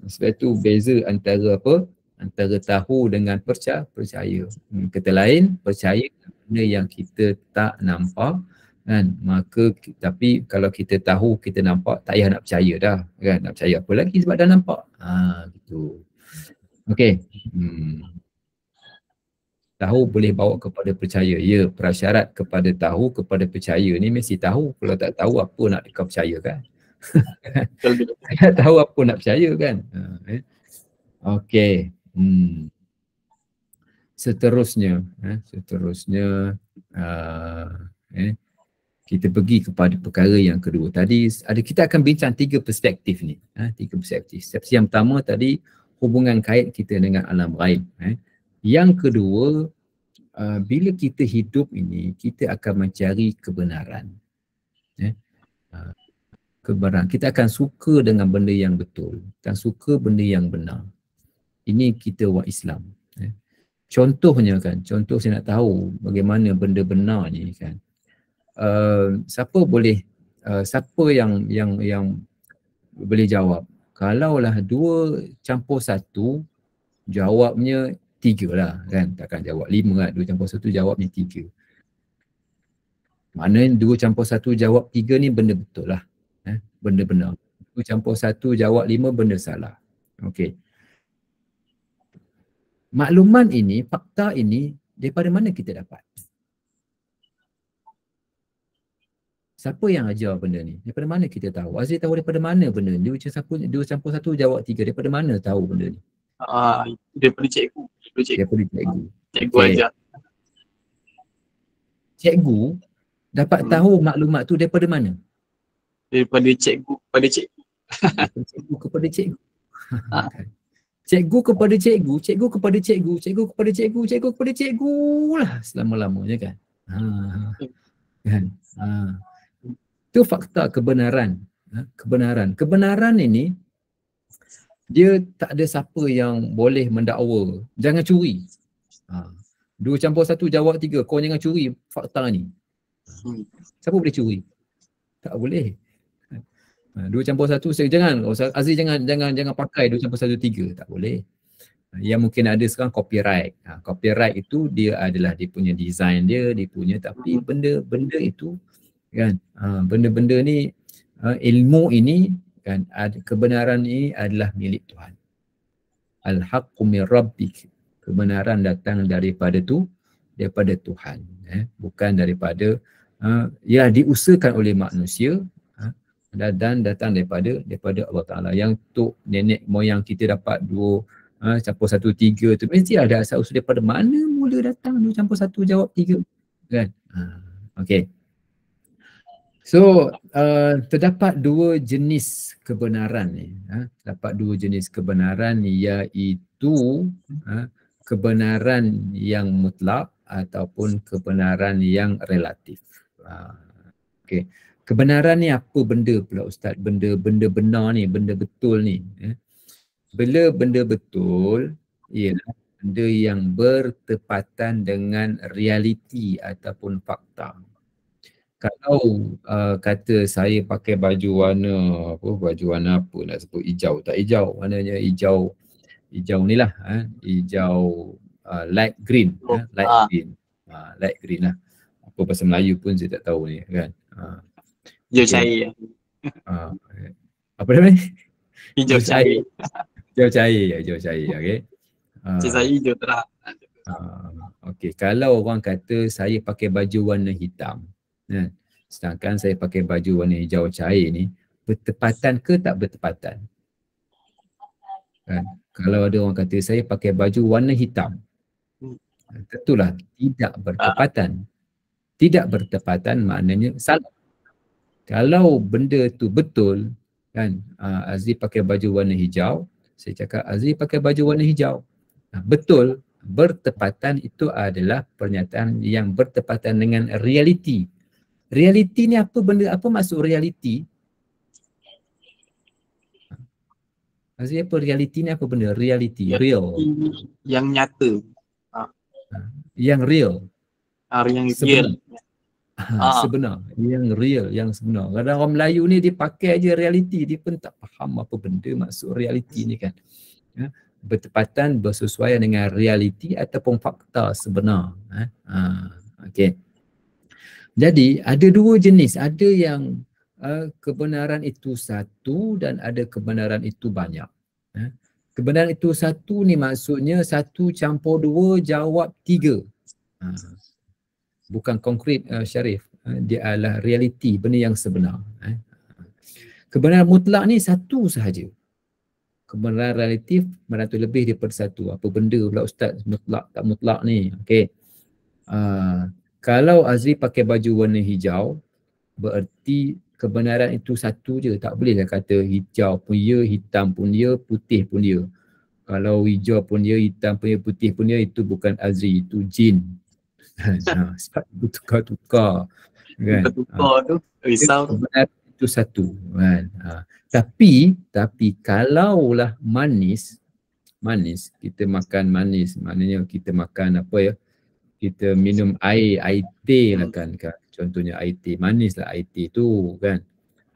Sebab itu beza antara apa? Antara tahu dengan percaya. Kata lain, percaya benda yang kita tak nampak, kan? Maka tapi kalau kita tahu, kita nampak, tak payah nak percaya dah, kan? Nak percaya apa lagi sebab dah nampak. Gitu. Okey. Tahu boleh bawa kepada percaya. Ya, prasyarat kepada tahu, kepada percaya ni mesti tahu. Kalau tak tahu apa nak kau percaya kan? Tak tahu apa nak percaya kan? Okey. Seterusnya kita pergi kepada perkara yang kedua. Tadi kita akan bincang 3 perspektif ni. 3 perspektif. Yang pertama tadi hubungan kait kita dengan alam ghaib. Yang kedua, bila kita hidup ini, kita akan mencari kebenaran. Kebenaran. Kita akan suka dengan benda yang betul. Kita akan suka benda yang benar. Ini kita orang Islam. Contohnya kan, saya nak tahu bagaimana benda benar ni kan. Siapa yang boleh jawab? Kalaulah 2 campur 1, jawabnya 3 lah kan. Takkan jawab 5 lah. 2 campur 1 jawabnya 3. Maknanya 2 campur 1 jawab 3 ni benda betul lah. Benda benar. 2 campur 1 jawab 5 benda salah. Okey. Maklumat ini, fakta ini daripada mana kita dapat? Siapa yang ajar benda ni? Daripada mana kita tahu? Azri tahu daripada mana benda ni? 2 campur 1 jawab 3. Daripada mana tahu benda ni? Daripada cikgu. Daripada cikgu. Cikgu ajar. Cikgu dapat tahu maklumat tu daripada mana? Daripada cikgu kepada cikgu. Cikgu kepada cikgu. Cikgu kepada cikgu, cikgu kepada cikgu, cikgu kepada cikgu, cikgu kepada cikgu lah selama-lamanya kan. Itu fakta kebenaran. Kebenaran ini dia tak ada siapa yang boleh mendakwa. Jangan curi. 2 campur 1 jawab 3. Kau jangan curi fakta ni. Siapa boleh curi? Tak boleh. 2 campur 1 jangan Aziz jangan pakai 2 campur 1 3, tak boleh. Yang mungkin ada sekarang copyright. Copyright itu dia adalah dia punya design dia punya, tapi benda itu kan, benda-benda ni, ilmu ini kan, kebenaran ini adalah milik Tuhan. Al-haqqu min rabbik. Kebenaran datang daripada Tuhan, bukan daripada diusahakan oleh manusia. dan datang daripada Allah Ta'ala. Yang tok nenek moyang kita dapat 2 campur 1 3 tu mesti ada asal usul daripada mana mula datang 2 campur 1 jawab 3 kan. Okey. So terdapat 2 jenis kebenaran ni. Terdapat 2 jenis kebenaran iaitu kebenaran yang mutlak ataupun kebenaran yang relatif. Okey. Kebenaran ni apa benda pula Ustaz? Benda benar ni, benda betul ni. Bila benda betul ialah benda yang bertepatan dengan realiti ataupun fakta. Kalau kata saya pakai baju warna apa nak sebut, hijau tak hijau, warnanya hijau ni lah, hijau light green, light green lah. Apa bahasa Melayu pun saya tak tahu ni kan. Hijau cair. Apa namanya? Hijau cair. Hijau cair, okey. Saya hijau terang. Okey, kalau orang kata saya pakai baju warna hitam, sedangkan saya pakai baju warna hijau cair ni, bertepatan ke tak bertepatan? Kan? Kalau ada orang kata saya pakai baju warna hitam, tentulah tidak bertepatan. Tidak bertepatan maknanya salah. Kalau benda tu betul, kan, Azri pakai baju warna hijau, saya cakap Azri pakai baju warna hijau. Betul, bertepatan itu adalah pernyataan yang bertepatan dengan realiti. Realiti ni apa benda, apa maksud realiti? Azri apa realiti ni apa benda? Realiti, real. Yang nyata. Yang real. Yang real. Sebenar, yang real, yang sebenar. Kadang orang Melayu ni dia pakai aja realiti, dia pun tak faham apa benda maksud realiti ni kan. Bertepatan, bersesuaian dengan realiti ataupun fakta sebenar. Okey. Jadi ada 2 jenis, ada yang kebenaran itu satu dan ada kebenaran itu banyak. Kebenaran itu satu ni maksudnya 1 campur 2 jawab 3. Bukan konkret Syarif, dia adalah realiti, benda yang sebenar. Kebenaran mutlak ni satu sahaja. Kebenaran relatif merata lebih daripada satu. Apa benda pula Ustaz mutlak tak mutlak ni? Okey. Kalau Azri pakai baju warna hijau, bererti kebenaran itu satu je. Tak bolehlah kata hijau pun ya, hitam pun ya, putih pun ya. Kalau hijau pun ya, hitam pun ya, putih pun ya, itu bukan Azri, itu jin. Sebab bertukar-tukar kan. Bertukar tu risau tu. Itu satu kan. Tapi kalaulah manis, kita makan manis, maknanya kita makan apa ya, kita minum air teh lah kan, contohnya air teh, manis lah air teh tu kan.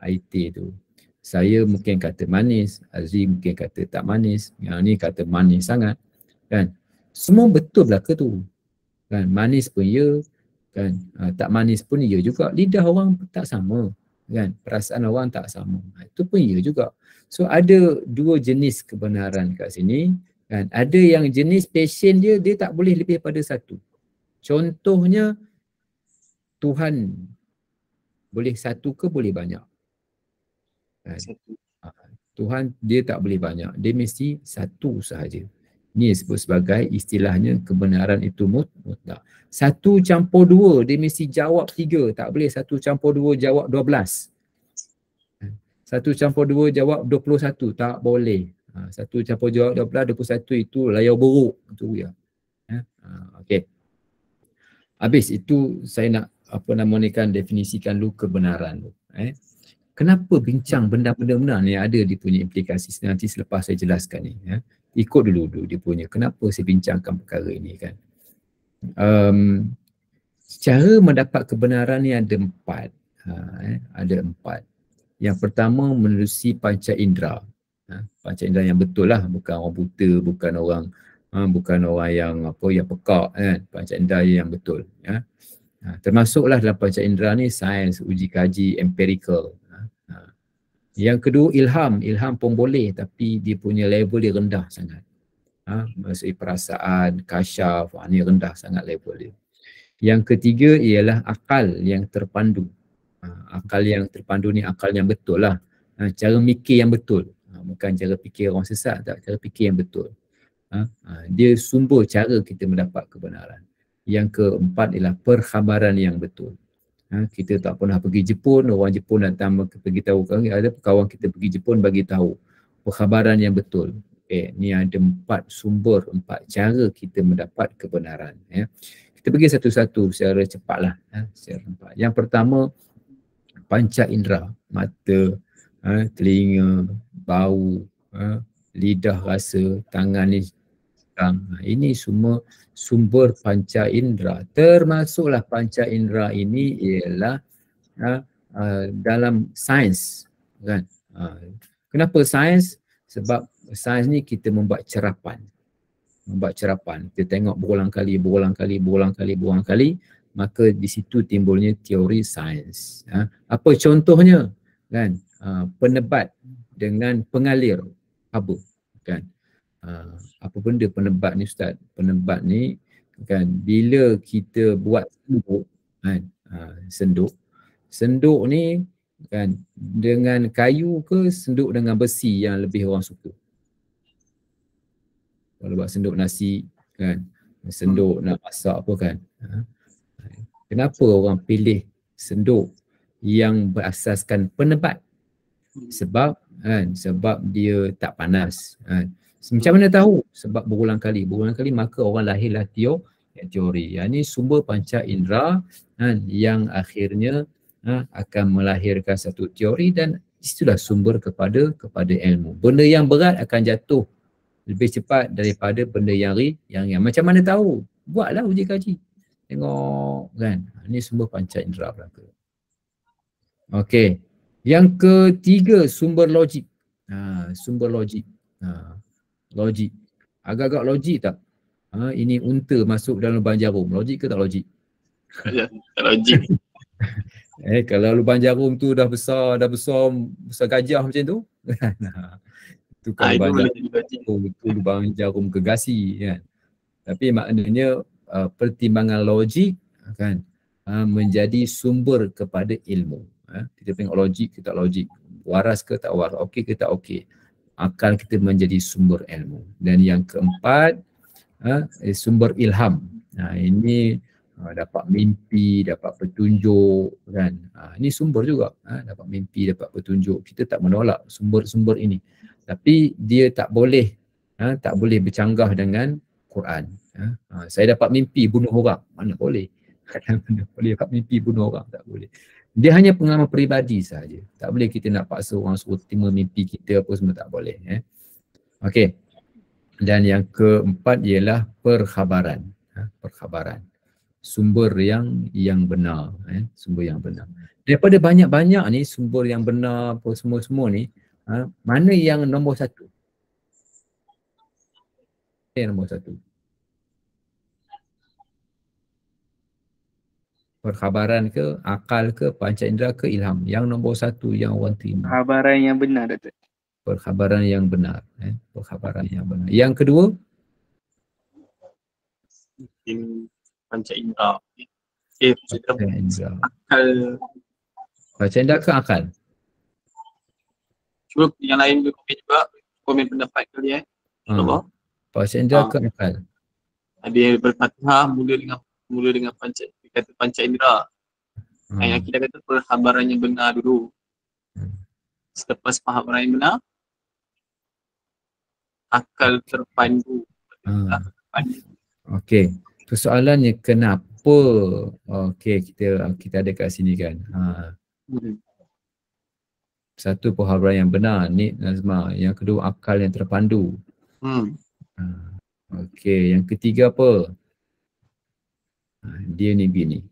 Air teh tu saya mungkin kata manis, Azri mungkin kata tak manis, yang ni kata manis sangat kan. Semua betul lah ke tu kan, manis pun ya kan, tak manis pun ya juga. Lidah orang tak sama kan, perasaan orang tak sama, itu pun ya juga. So ada 2 jenis kebenaran kat sini kan. Ada yang jenis passion dia tak boleh lebih pada satu. Contohnya Tuhan boleh satu ke boleh banyak kan? Tuhan dia tak boleh banyak, dia mesti satu sahaja. Ni disebut sebagai istilahnya kebenaran itu mutlak. 1 campur 2 dia mesti jawab 3, tak boleh 1 campur 2 jawab 12. 1 campur 2 jawab 21, tak boleh. 1 campur jawab 12, 21 itu layar buruk tu ya. Okey. Habis itu saya nak definisikan dulu kebenaran tu. Kenapa bincang benda-benda benar ni, ada dia punya implikasi, nanti selepas saya jelaskan ni ya. Ikut dulu dia punya kenapa saya bincangkan perkara ini kan. Cara mendapat kebenaran ni ada 4. Ada 4. Yang pertama menerusi panca indera. Panca indera yang betul lah, bukan orang buta, bukan orang yang yang pekak kan. Panca indera yang betul ya. Termasuklah dalam panca indera ni sains, uji kaji, empirical. Yang kedua ilham pun boleh, tapi dia punya level dia rendah sangat. Maksudnya perasaan, kasyaf, ni rendah sangat level dia. Yang ketiga ialah akal yang terpandu. Akal yang terpandu ni akal yang betul lah. Cara mikir yang betul. Bukan cara fikir orang sesat, tak, cara fikir yang betul. Dia sumber cara kita mendapat kebenaran. Yang keempat ialah perkhabaran yang betul. Kita tak pernah pergi Jepun, orang Jepun datang pergi tahu, ada kawan kita pergi Jepun bagi tahu perkhabaran yang betul. Ni ada 4 sumber, 4 cara kita mendapat kebenaran. Kita pergi satu-satu secara cepatlah. Secara cepat. Yang pertama, panca indera, mata, telinga, bau, lidah rasa, tangan ni. Ini semua sumber panca indera. Termasuklah panca indera ini ialah dalam sains, kan? Kenapa sains? Sebab sains ni kita membuat cerapan. Kita tengok berulang kali, maka di situ timbulnya teori sains. Apa contohnya? Kan? Penebat dengan pengalir haba, kan? Apa benda penebat ni, Ustaz? Penebat ni, kan, bila kita buat senduk, kan, senduk ni, kan, dengan kayu ke senduk dengan besi yang lebih orang suka? Kalau buat senduk nasi, kan, senduk nak masak apa, kan, kenapa orang pilih senduk yang berasaskan penebat? Sebab dia tak panas, kan. Macam mana tahu? Sebab berulang kali maka orang lahirlah teori. Ini sumber panca indera, yang akhirnya akan melahirkan satu teori, dan itulah sumber kepada ilmu. Benda yang berat akan jatuh lebih cepat daripada benda yang ringan. Macam mana tahu? Buatlah uji kaji. Tengok, kan. Ini sumber panca indera belaka. Okey. Yang ketiga, sumber logik. Sumber logik. Logik. Agak-agak logik tak? Ini unta masuk dalam lubang jarum. Logik ke tak logik? Tak logik. Kalau lubang jarum tu dah besar gajah macam tu. Itu kan lubang jarum gegasi, kan. Tapi maknanya pertimbangan logik, kan, menjadi sumber kepada ilmu. Kita tengok logik ke tak logik, waras ke tak waras, okey ke tak okey. Akal kita menjadi sumber ilmu. Dan yang keempat, sumber ilham. Ini dapat mimpi, dapat petunjuk, kan. Ini sumber juga, dapat mimpi, dapat petunjuk. Kita tak menolak sumber-sumber ini. Tapi dia tak boleh bercanggah dengan Quran. Saya dapat mimpi bunuh orang, mana boleh. Mana boleh dapat mimpi bunuh orang, tak boleh. Dia hanya pengalaman peribadi sahaja. Tak boleh kita nak paksa orang suruh terima mimpi kita apa semua, tak boleh. Okey. Dan yang keempat ialah perkhabaran. Perkhabaran. Sumber yang benar. Sumber yang benar. Daripada banyak-banyak ni sumber yang benar apa semua ni, mana yang nombor satu? Yang nombor satu. Perkhabaran ke, akal ke, panca indera ke, ilham? Yang nombor satu yang orang terima. Perkhabaran yang benar, Datuk. Perkhabaran yang benar. Perkhabaran yang benar. Yang kedua? Panca indera. Panca indera. Akal. Panca indera ke akal? Cuba yang lain juga komen pendapat kali. Panca indera ke akal? Ada yang berfatihah mula dengan panca indera. Yang kita kata perkhabaran yang benar dulu. Selepas perkhabaran yang benar, akal terpandu. Okey. Persoalannya kenapa? Okey, kita ada kat sini, kan. Satu, perkhabaran yang benar, ni Nazma. Yang kedua, akal yang terpandu. Okey, yang ketiga apa? Dia ni gini.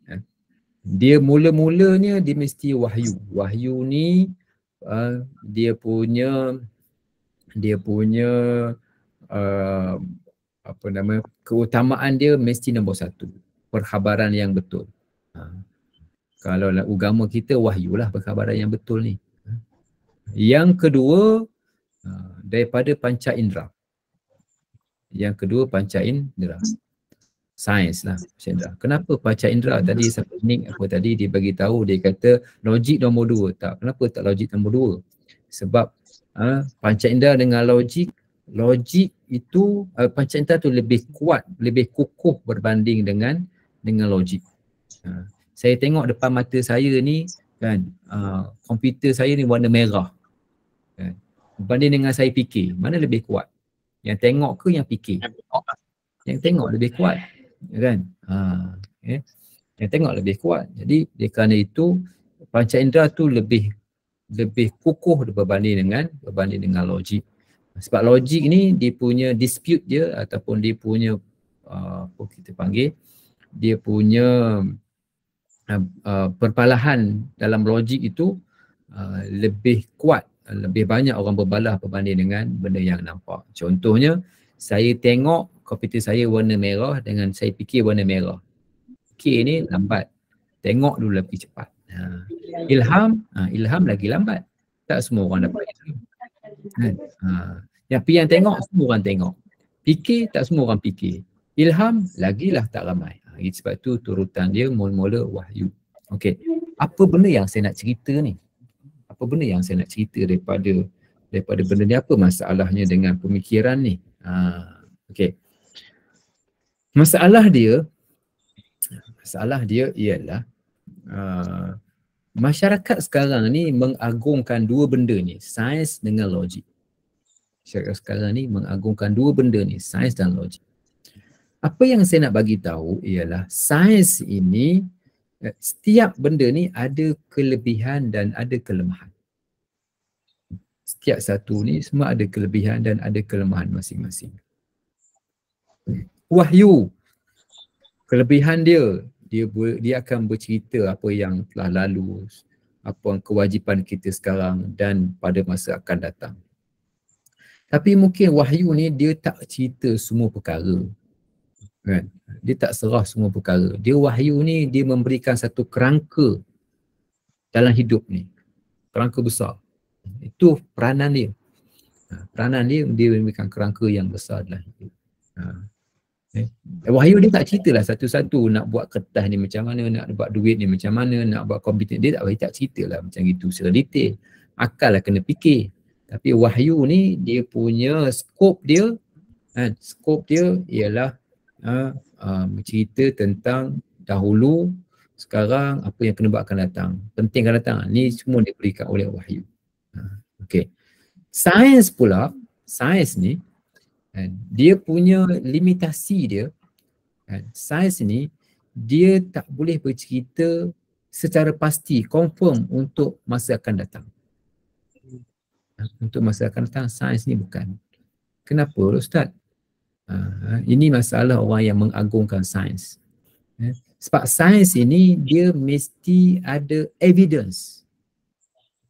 Dia mula-mulanya dia mesti wahyu. Wahyu ni dia punya keutamaan dia mesti nombor satu. Perkhabaran yang betul. Kalau agama kita, wahyu lah perkhabaran yang betul ni. Yang kedua, daripada panca indera. Yang kedua, panca indera. Sains lah Pak Indra. Kenapa Pak Indra tadi sampai ni apa tadi dia bagi tahu, dia kata logik nombor 2. Tak, kenapa tak logik nombor 2? Sebab Pak Indra dengan logik itu Pak Indra tu lebih kuat, lebih kukuh berbanding dengan logik. Saya tengok depan mata saya ni kan, komputer saya ni warna merah kan. Berbanding dengan saya fikir, mana lebih kuat? Yang tengok ke yang fikir? Yang tengok lebih kuat kan. Yang tengok lebih kuat. Jadi kerana itu panca indera tu lebih kukuh berbanding dengan logik. Sebab logik ni dia punya dispute dia ataupun dia punya apa kita panggil, dia punya perpalahan dalam logik itu lebih kuat, lebih banyak orang berbalah berbanding dengan benda yang nampak. Contohnya, saya tengok komputer saya warna merah dengan saya fikir warna merah. Fikir ni lambat, tengok dulu lebih cepat. Ilham lagi lambat. Tak semua orang dapat ilham. Yang tengok semua orang tengok. Fikir tak semua orang fikir. Ilham lagilah tak ramai. Sebab tu turutan dia mula-mula wahyu. Okey. Apa benda yang saya nak cerita ni? Apa benda yang saya nak cerita daripada benda ni? Apa masalahnya dengan pemikiran ni? Okey. Masalah dia ialah masyarakat sekarang ni mengagungkan dua benda ni, sains dengan logik. Masyarakat sekarang ni mengagungkan dua benda ni, sains dan logik. Apa yang saya nak bagi tahu ialah sains ini, setiap benda ni ada kelebihan dan ada kelemahan. Setiap satu ni semua ada kelebihan dan ada kelemahan masing-masing. Wahyu, kelebihan dia akan bercerita apa yang telah lalu, apa kewajipan kita sekarang dan pada masa akan datang. Tapi mungkin wahyu ni dia tak cerita semua perkara. Kan? Dia tak serah semua perkara. Dia wahyu ni dia memberikan satu kerangka dalam hidup ni. Kerangka besar. Itu peranan dia. Peranan dia memberikan kerangka yang besar dalam hidup. Wahyu dia tak ceritalah satu-satu nak buat kertas ni macam mana, nak buat duit ni macam mana, nak buat komputer. Dia tak ceritalah macam itu secara detail. Akal lah kena fikir. Tapi wahyu ni dia punya skop dia, skop dia ialah bercerita tentang dahulu, sekarang, apa yang kena buat akan datang. Penting akan datang. Ni semua diberikan oleh wahyu. Okey. Sains pula, sains ni dia punya limitasi dia. Sains ni dia tak boleh bercerita secara pasti, confirm untuk masa akan datang. Untuk masa akan datang, sains ni bukan. Kenapa Ustaz? Ini masalah orang yang mengagungkan sains. Sebab sains ini dia mesti ada evidence.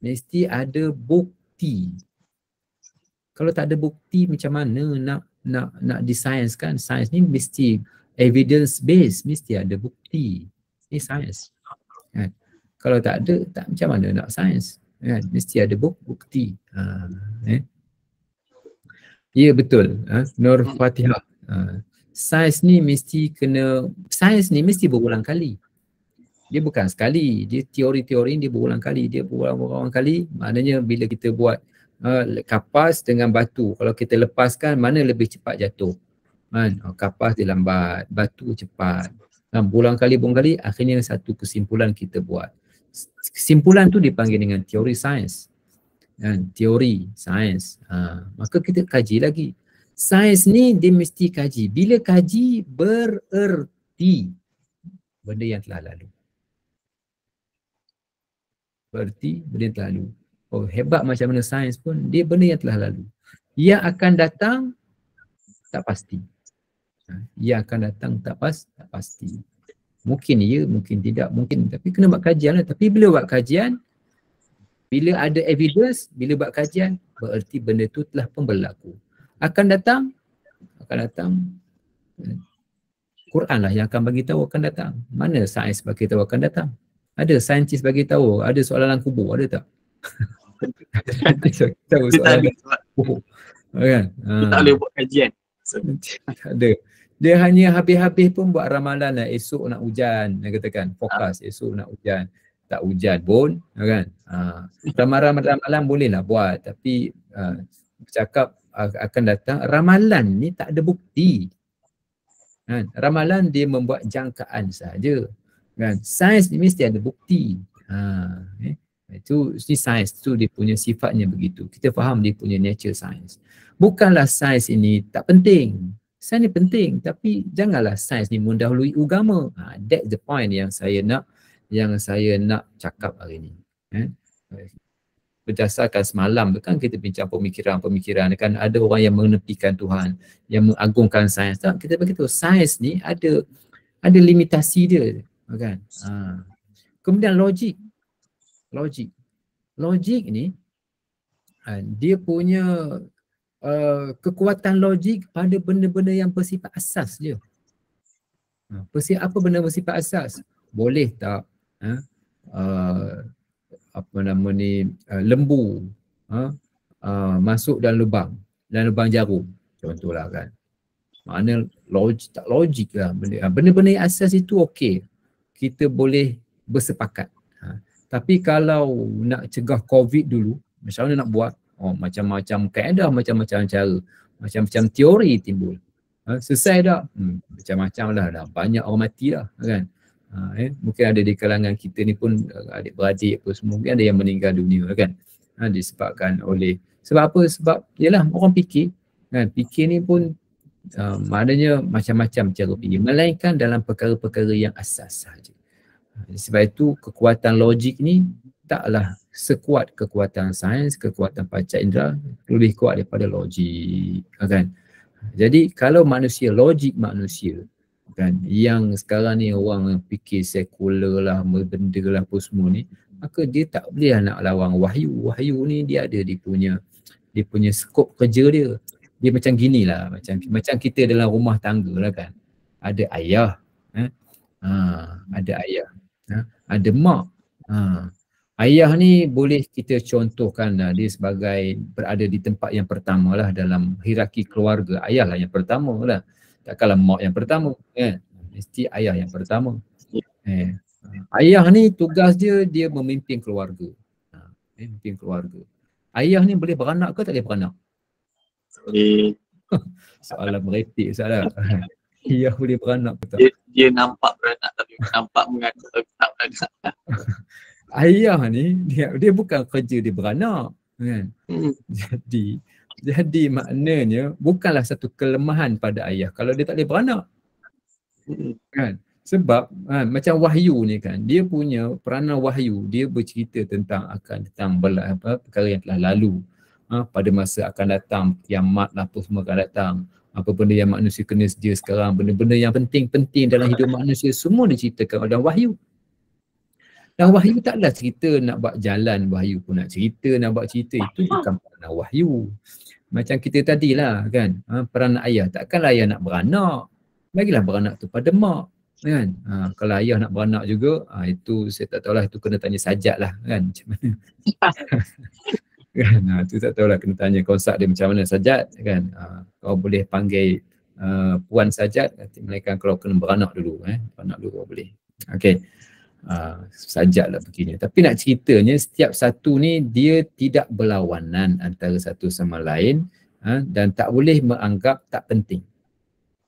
Mesti ada bukti. Kalau tak ada bukti macam mana nak disainskan? Sains ni mesti evidence based, mesti ada bukti. Ini sains. Kalau tak ada, macam mana nak sains? Mesti ada bukti. Ya betul. Nur Fatihah. Sains ni mesti berulang kali. Dia bukan sekali. Dia teori-teori ni dia berulang kali. Dia berulang kali. Maknanya bila kita buat kapas dengan batu, kalau kita lepaskan mana lebih cepat jatuh? Kapas dia lambat, batu cepat. Berulang kali, akhirnya satu kesimpulan kita buat. Kesimpulan tu dipanggil dengan teori sains. Teori sains. Maka kita kaji lagi. Sains ni dia mesti kaji. Bila kaji bererti benda yang telah lalu. Bererti benda yang telah lalu. Oh, hebat macam mana sains pun, dia benda yang telah lalu. Yang akan datang tak pasti. Yang akan datang tak pasti. Mungkin ya, mungkin tidak, mungkin. Tapi kena buat kajian lah. Tapi bila buat kajian, bila ada evidence, bila buat kajian, bererti benda tu telah pun berlaku. Akan datang Quran lah yang akan bagi tahu akan datang. Mana sains bagi tahu akan datang? Ada saintis bagi tahu, ada soalan dalam kubur, ada tak? Saintis bagi tahu soalan dalam kubur. Kan? Tak boleh buat kajian. Tak ada. Dia hanya habis-habis pun buat ramalan lah, esok nak hujan, dia katakan fokus esok nak hujan, tak hujan pun kan. Ramalan bolehlah buat, tapi bercakap akan datang, ramalan ni tak ada bukti kan. Ramalan dia membuat jangkaan saja kan. Sains ni mesti ada bukti. Itu sains tu dia punya sifatnya begitu. Kita faham dia punya nature sains. Bukanlah sains ini tak penting. Sains ni penting, tapi janganlah sains ni mendahului agama. That's the point yang saya nak cakap hari ni. Berdasarkan semalam tu kan kita bincang pemikiran kan, ada orang yang menepikan Tuhan, yang mengagungkan sains. Tak, kita beritahu sains ni ada limitasi dia kan. Kemudian logik ni dia punya kekuatan logik pada benda-benda yang bersifat asas je. Apa benda bersifat asas? Boleh tak lembu masuk dalam lubang jarum contohlah kan. Makna tak logik lah benda-benda yang asas itu okey. Kita boleh bersepakat. Tapi kalau nak cegah COVID dulu, macam mana nak buat? Macam-macam kaedah, macam-macam cara, macam-macam teori timbul. Selesai tak? Macam-macam lah, dah banyak orang mati dah kan. Mungkin ada di kalangan kita ni pun adik-beradik apa semua, mungkin ada yang meninggal dunia kan. Disebabkan oleh, sebab apa? Sebab yalah orang fikir kan, fikir ni pun maknanya macam-macam cara fikir, melainkan dalam perkara-perkara yang asas sahaja. Sebab itu kekuatan logik ni taklah sekuat kekuatan sains, kekuatan panca indera, lebih kuat daripada logik kan. Jadi kalau logik manusia kan, yang sekarang ni orang fikir sekular lah, benda lah apa semua ni, maka dia tak boleh nak lawan wahyu. Wahyu ni dia ada dia punya skop kerja dia. Dia macam ginilah, macam kita dalam rumah tangga lah kan. Ada ayah, ada ayah, ada mak. Ayah ni boleh kita contohkan dia sebagai berada di tempat yang pertama lah dalam hierarki keluarga. Ayah lah yang pertama lah. Takkanlah mak yang pertama kan. Mesti ayah yang pertama. Ayah ni tugas dia memimpin keluarga. Memimpin keluarga. Ayah ni boleh beranak ke tak boleh beranak? Boleh. Soalan merepek soalan. Ayah boleh beranak ke tak? Dia nampak beranak tapi nampak mengaku tak beranak. Ayah ni dia bukan kerja dia beranak kan. Jadi maknanya bukanlah satu kelemahan pada ayah kalau dia tak boleh beranak. Kan? Sebab macam wahyu ni kan, dia punya peranan wahyu, dia bercerita tentang perkara yang telah lalu. Pada masa akan datang, kiamat lah apa semua akan datang. Apa benda yang manusia kena sedia sekarang, benda-benda yang penting-penting dalam hidup manusia, semua diceritakan dalam wahyu. Dan wahyu taklah cerita nak buat jalan, wahyu pun nak cerita, nak buat cerita, itu bukan peranan wahyu. Macam kita tadilah kan, peranan ayah, takkanlah ayah nak beranak, bagilah beranak tu pada mak kan. Kalau ayah nak beranak juga, itu saya tak tahulah, itu kena tanya Sajat lah kan, macam mana. Kan, itu tak tahulah, kena tanya konsep dia macam mana Sajat kan. Kau boleh panggil Puan Sajat, melainkan kalau kena beranak dulu, beranak dulu kau boleh. Okey. Sajak lah begini. Tapi nak ceritanya setiap satu ni dia tidak berlawanan antara satu sama lain, dan tak boleh menganggap tak penting.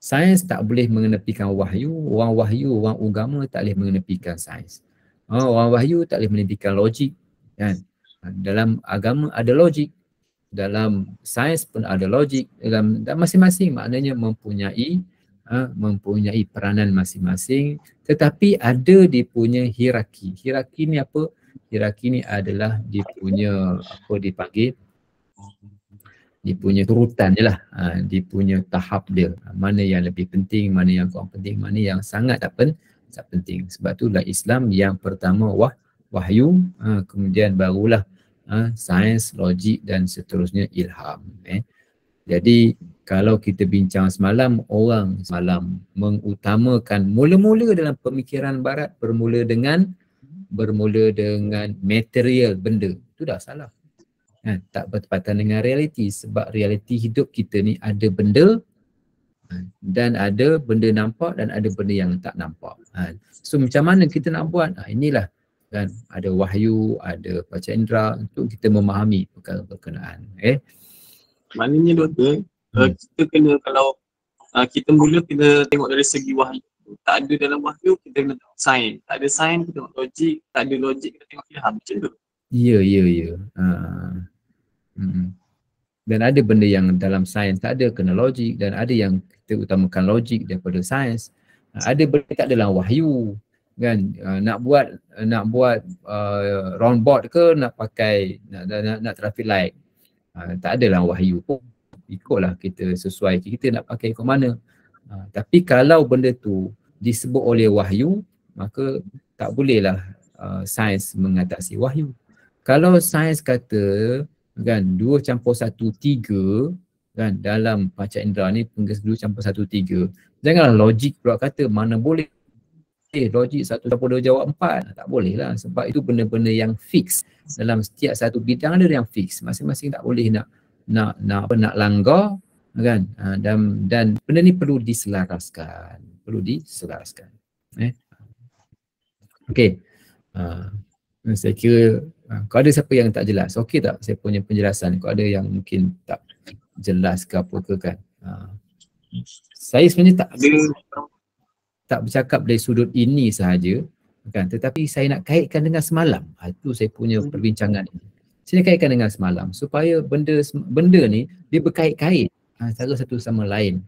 Sains tak boleh mengenepikan wahyu, orang agama tak boleh mengenepikan sains. Orang wahyu tak boleh menepikan logik kan. Dalam agama ada logik, dalam sains pun ada logik, dan masing-masing maknanya mempunyai peranan masing-masing, tetapi ada dia punya hierarki. Hierarki ni apa? Hierarki ni adalah dia punya dia punya turutan je lah, dia punya tahap dia, mana yang lebih penting, mana yang kurang penting, mana yang sangat tak penting. Sebab tu dalam Islam yang pertama wahyu, kemudian barulah sains, logik dan seterusnya ilham. Jadi kalau kita bincang semalam, orang semalam mengutamakan mula-mula dalam pemikiran barat bermula dengan material benda. Itu dah salah. Tak bertepatan dengan realiti, sebab realiti hidup kita ni ada benda, Dan ada benda nampak dan ada benda yang tak nampak. So macam mana kita nak buat? Inilah kan, ada wahyu, ada panca indera untuk kita memahami perkara berkenaan. Maknanya doktor, kita kena, kalau kita mula kena tengok dari segi wahyu. Tak ada dalam wahyu, kita kena tengok sains. Tak ada sains, kita tengok logik. Tak ada logik, kita tengok ilham. Macam tu. Ya. Dan ada benda yang dalam sains tak ada, kena logik, dan ada yang kita utamakan logik daripada sains. Ada benda tak dalam wahyu kan, nak buat roundboard ke nak pakai nak traffic light, tak ada dalam wahyu pun, ikutlah kita sesuai kita nak pakai ke mana. Tapi kalau benda tu disebut oleh wahyu, maka tak bolehlah sains mengatasi wahyu. Kalau sains kata kan 2 campur 1 3 kan, dalam panca indera ni 2 campur 1 3, janganlah logik pula kata mana boleh logik 1 campur 2 jawab 4. Tak boleh lah, sebab itu benda-benda yang fix dalam setiap satu bidang, ada yang fix, masing-masing tak boleh nak langgar kan. Dan benda ni perlu diselaraskan. Okey. Saya kira kalau ada siapa yang tak jelas, okey tak saya punya penjelasan? Kalau ada yang mungkin tak jelas ke apa ke kan. Saya sebenarnya tak bercakap dari sudut ini sahaja kan, tetapi saya nak kaitkan dengan semalam. Itu saya punya perbincangan ini. Saya nak kaitkan dengan semalam supaya benda ni dia berkait-kait antara satu sama lain.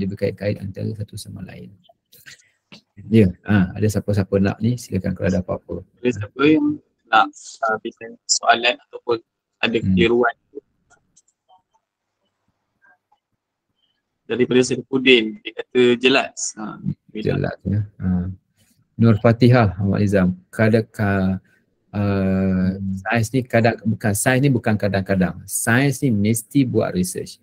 Dia berkait-kait antara satu sama lain. Ya, ada siapa-siapa nak ni, silakan kalau ada apa-apa. Ada siapa yang nak bincang soalan ataupun ada keliruan daripada Saifuddin, dia kata jelas. Jelas ya. Nur Fatihah Ahmad Nizam. Sains ni bukan kadang-kadang. Sains ni mesti buat research.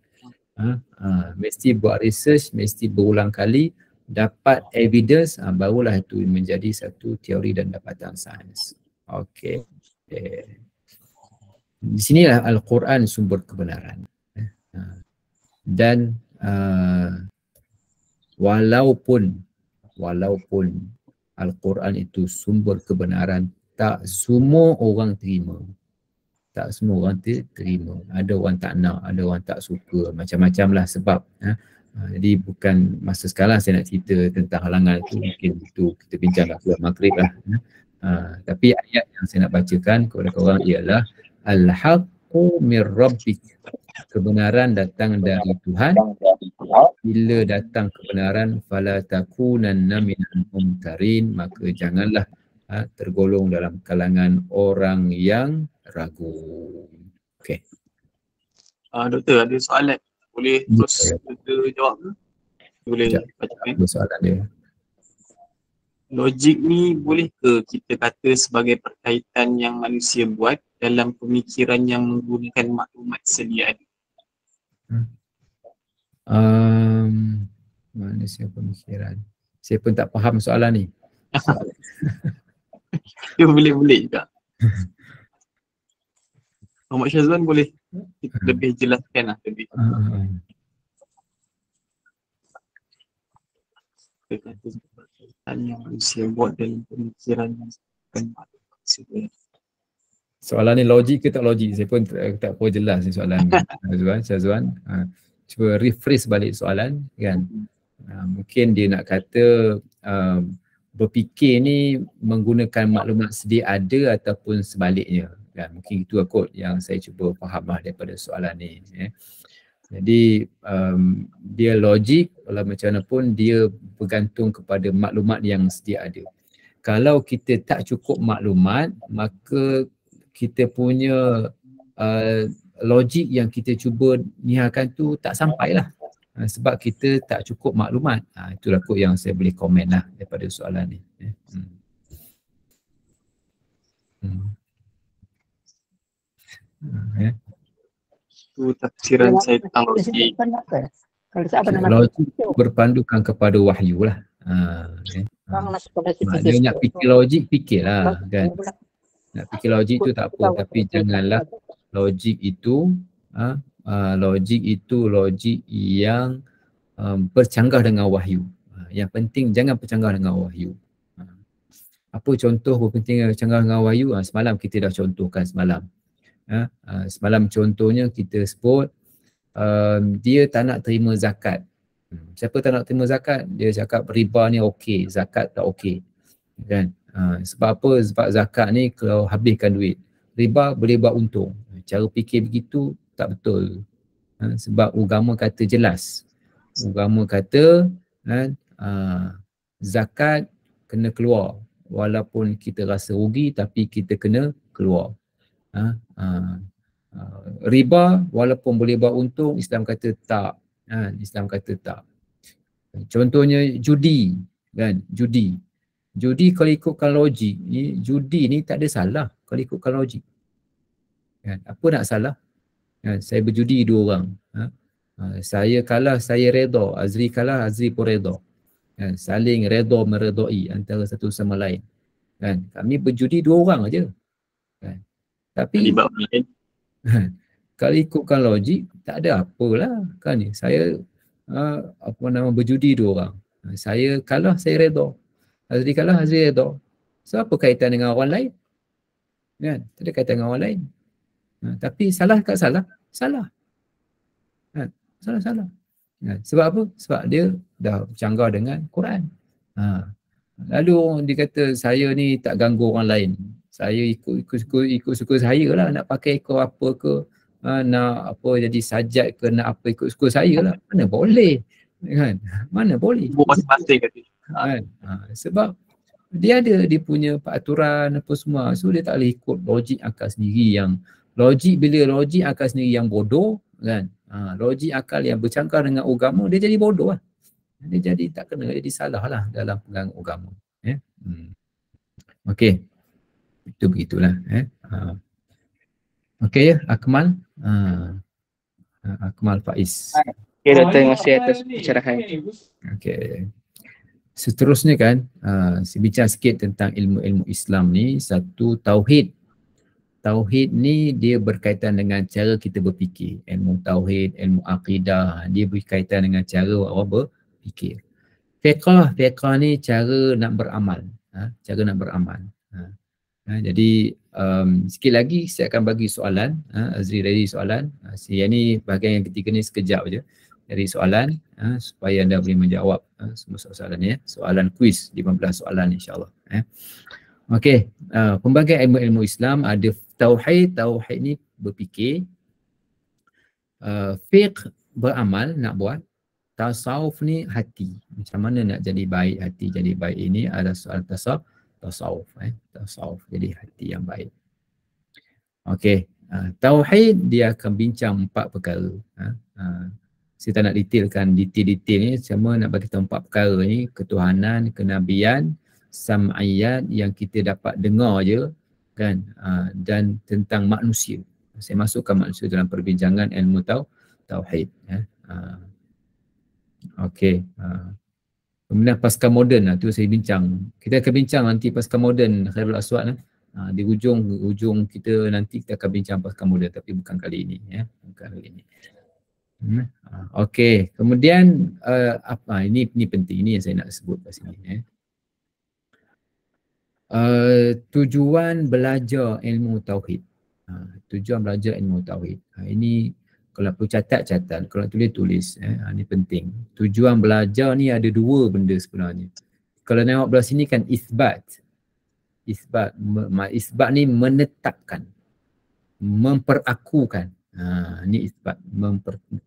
Mesti buat research, mesti berulang kali, dapat evidence, barulah itu menjadi satu teori dan dapatan sains. Okey. Di sinilah Al-Quran sumber kebenaran. Dan walaupun Al-Quran itu sumber kebenaran, tak semua orang terima. Ada orang tak nak, ada orang tak suka, macam-macam lah sebab. Jadi bukan masa sekarang saya nak cerita tentang halangan itu, mungkin itu kita bincang kat maghrib lah. Tapi ayat yang saya nak bacakan kepada korang ialah Al-haqqu mir rabbik. Kebenaran datang dari Tuhan. Bila datang kebenaran, fala takunanna minal mumtarin, maka janganlah tergolong dalam kalangan orang yang ragu. Okey. Doktor ada soalan, boleh terus doktor jawab ke? Boleh bacakan soalan dia. Logik ni boleh ke kita kata sebagai perkaitan yang manusia buat dalam pemikiran yang menggunakan maklumat sedia ada? Manusia pemikiran. Saya pun tak faham soalan ni. Dia boleh juga. Muhammad Syazwan boleh lebih jelaskan lah lebih. Kita kata perkaitan yang manusia buat dalam pemikiran yang bukan maklumat sedia. Soalan ni logik ke tak logik? Saya pun tak apa jelas ni soalan Syazwan. Cuba rephrase balik soalan kan. Mungkin dia nak kata berfikir ni menggunakan maklumat sedia ada ataupun sebaliknya kan. Mungkin itu kot yang saya cuba faham lah daripada soalan ni. Jadi dia logik, kalau macam mana pun dia bergantung kepada maklumat yang sedia ada. Kalau kita tak cukup maklumat, maka kita punya logik yang kita cuba niarkan tu tak sampailah. Sebab kita tak cukup maklumat. Itulah kot yang saya boleh komen lah daripada soalan ni. Itu tafsiran saya tentang logik. Logik berpandukan kepada wahyu lah. Maknanya nak fikir logik, fikirlah kan. Nak fikir logik tu tak apa, tapi janganlah logik itu logik yang bercanggah dengan wahyu. Yang penting jangan bercanggah dengan wahyu. Apa contoh berpenting bercanggah dengan wahyu? Semalam kita dah contohkan semalam. Semalam contohnya kita sebut dia tak nak terima zakat. Siapa tak nak terima zakat? Dia cakap riba ni okey, zakat tak okey. Kan? Sebab apa? Sebab zakat ni kalau habiskan duit. Riba boleh buat untung. Cara fikir begitu tak betul. Sebab agama kata jelas. Agama kata zakat kena keluar. Walaupun kita rasa rugi tapi kita kena keluar. Riba walaupun boleh buat untung, Islam kata tak. Islam kata tak. Contohnya judi, kan? Judi kalau ikutkan logik ni, judi ni tak ada salah kalau ikutkan logik. Kan? Apa nak salah? Kan? Saya berjudi 2 orang. Saya kalah, saya redha. Azri kalah, Azri pun redha. Kan? Saling redha meredai antara satu sama lain. Kan? Kami berjudi 2 orang aja. Kan? Tapi kalau ikutkan logik tak ada apalah kan ni. Saya berjudi 2 orang. Saya kalah, saya redha. Azri kalah, Azri redha. So apa kaitan dengan orang lain? Kan? Tak ada kaitan dengan orang lain. Tapi salah tak salah? Salah. Salah. Sebab apa? Sebab dia dah bercanggah dengan Quran. Lalu orang dia kata saya ni tak ganggu orang lain. Saya ikut suka saya lah. Nak pakai ikut apa ke, nak apa jadi sajat ke, nak apa ikut suka saya lah. Mana boleh? Kan? Mana boleh? Kan? Sebab dia ada dia punya peraturan apa semua. So dia tak boleh ikut logik akal sendiri yang bila logik akal sendiri yang bodoh, kan? Logik akal yang bercangkang dengan agama, dia jadi bodoh lah. Dia jadi tak kena, jadi salah lah dalam pegang agama. Okey. Itu begitulah. Okey ya, Akmal. Akmal Faiz. Okay, Doktor, terima kasih atas pencerahan. Okey. Seterusnya kan, saya bincang sikit tentang ilmu-ilmu Islam ni. Satu, tauhid. Tauhid ni dia berkaitan dengan cara kita berfikir. Ilmu tauhid, ilmu akidah, dia berkaitan dengan cara orang berfikir. Fiqh ni cara nak beramal. Cara nak beramal. Jadi sikit lagi saya akan bagi soalan. Azri dari soalan. Yang ni bahagian yang ketiga ni sekejap je. Dari soalan supaya anda boleh menjawab semua soalan ya. Soalan kuis 15 soalan insyaAllah. Okey, pembagian ilmu-ilmu Islam ada tauhid ni berfikir, fiqh beramal nak buat, tasawuf ni hati. Macam mana nak jadi baik, hati jadi baik, ini adalah soal tasawuf. Tasawuf jadi hati yang baik. Okey, tauhid dia akan bincang 4 perkara. Saya tak nak detail ni, cuma nak bagi tahu 4 perkara ni: ketuhanan, kenabian, sam'iyat yang kita dapat dengar je kan, dan tentang manusia. Saya masukkan manusia dalam perbincangan ilmu tauhid. Okey. Kemudian pasca moden tu saya bincang. Kita akan bincang nanti pasca moden Khairul Aswad di ujung kita nanti kita akan bincang pasca moden, tapi bukan kali ini ya. Bukan kali ini. Okey, kemudian ini penting, ini yang saya nak sebut kat sini ya. Tujuan belajar ilmu tauhid. Tujuan belajar ilmu tauhid. Ini kalau perlu catat, kalau tulis. Ini penting. Tujuan belajar ni ada 2 benda sebenarnya. Kalau tengok belah sini kan isbat. Isbat ni menetapkan, memperakukan. Ini isbat,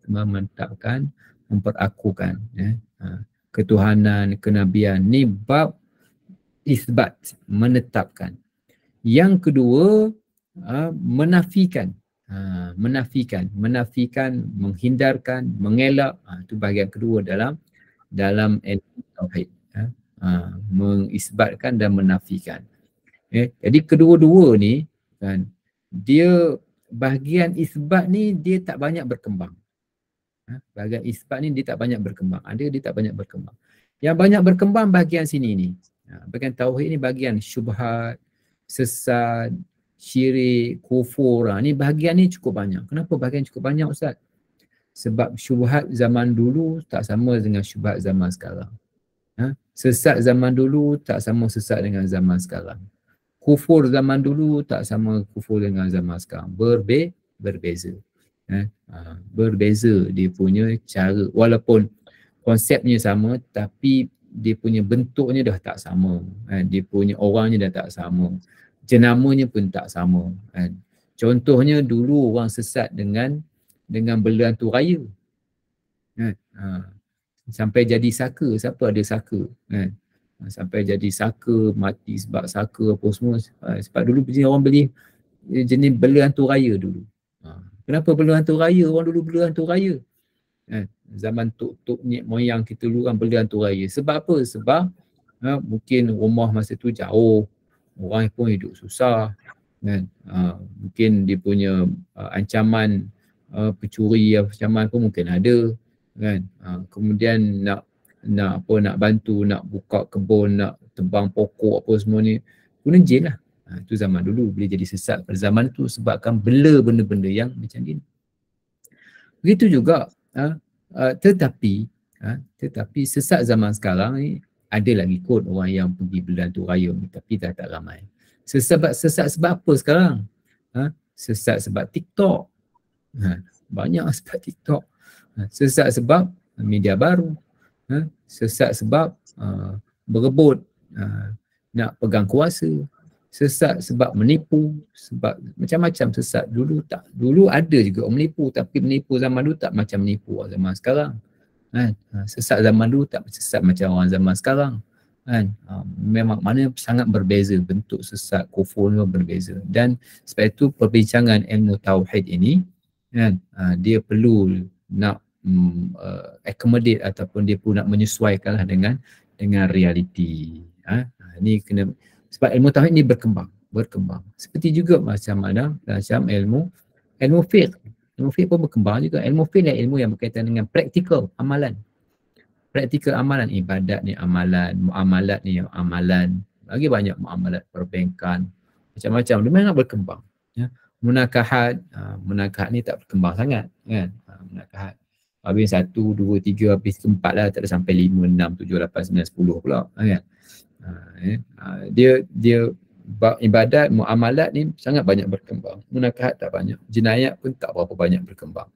menetapkan, memperakukan. Ketuhanan, kenabian. Ni bab isbat, menetapkan. Yang kedua, menafikan. Menafikan, menghindarkan, mengelak. Itu bahagian kedua dalam ilmu tauhid. Mengisbatkan dan menafikan. Jadi kedua-dua ni kan, dia bahagian isbat ni dia tak banyak berkembang. Bahagian isbat ni dia tak banyak berkembang. Dia tak banyak berkembang. Yang banyak berkembang bahagian sini ni. Bahagian tauhid ni bahagian syubhat, sesat, syirik, kufur. Ni bahagian ni cukup banyak. Kenapa bahagian cukup banyak Ustaz? Sebab syubhat zaman dulu tak sama dengan syubhat zaman sekarang. Sesat zaman dulu tak sama sesat dengan zaman sekarang. Kufur zaman dulu tak sama kufur dengan zaman sekarang. Berbeza. Berbeza dia punya cara, walaupun konsepnya sama tapi dia punya bentuknya dah tak sama. Dia punya orangnya dah tak sama. Jenamanya pun tak sama. Contohnya dulu orang sesat dengan berlantu raya. Sampai jadi saka, siapa ada saka kan? Sampai jadi saka, mati sebab saka apa semua. Sebab dulu orang beli jenis bela hantu raya dulu. Kenapa bela hantu raya? Orang dulu bela hantu raya. Zaman tok moyang kita dulu kan bela hantu raya. Sebab apa? Sebab mungkin rumah masa tu jauh, orang pun hidup susah kan. Mungkin dia punya ancaman pencuri, ancaman pun mungkin ada kan. Kemudian nak bantu, nak buka kebun, nak tebang pokok apa semua ni guna jin lah. Itu zaman dulu boleh jadi sesat pada zaman tu sebabkan bela benda-benda yang macam ni. Begitu juga tetapi sesat zaman sekarang ni ada lagi kot orang yang pergi bela hantu raya ni, tapi tak ramai. Sesat sebab apa sekarang? Sesat sebab TikTok. Banyak sebab TikTok. Sesat sebab media baru. Sesat sebab berebut, nak pegang kuasa. Sesat sebab menipu, sebab macam-macam sesat. Dulu ada juga orang menipu, tapi menipu zaman dulu tak macam menipu orang zaman sekarang. Sesat zaman dulu tak sesat macam orang zaman sekarang. Memang mana sangat berbeza, bentuk sesat kufur berbeza. Dan sebab itu perbincangan ilmu tauhid ini dia perlu nak accommodate ataupun dia perlu nak menyesuaikanlah dengan realiti. Ini kena, sebab ilmu tauhid ni berkembang. Seperti juga macam ilmu fiqh. Ilmu fiqh pun berkembang juga. Ilmu fiqh adalah ilmu yang berkaitan dengan praktikal amalan. Praktikal amalan, ibadat ni amalan, muamalat ni amalan. Lagi banyak muamalat perbankan, macam-macam. Dia memang berkembang. Munakahat ni tak berkembang sangat kan. Munakahat habis 1, 2, 3, habis 4 lah, tak ada sampai 5, 6, 7, 8, 9, 10 pula kan. Dia ibadat, muamalat ni sangat banyak berkembang. Munakahat tak banyak. Jenayat pun tak berapa banyak berkembang.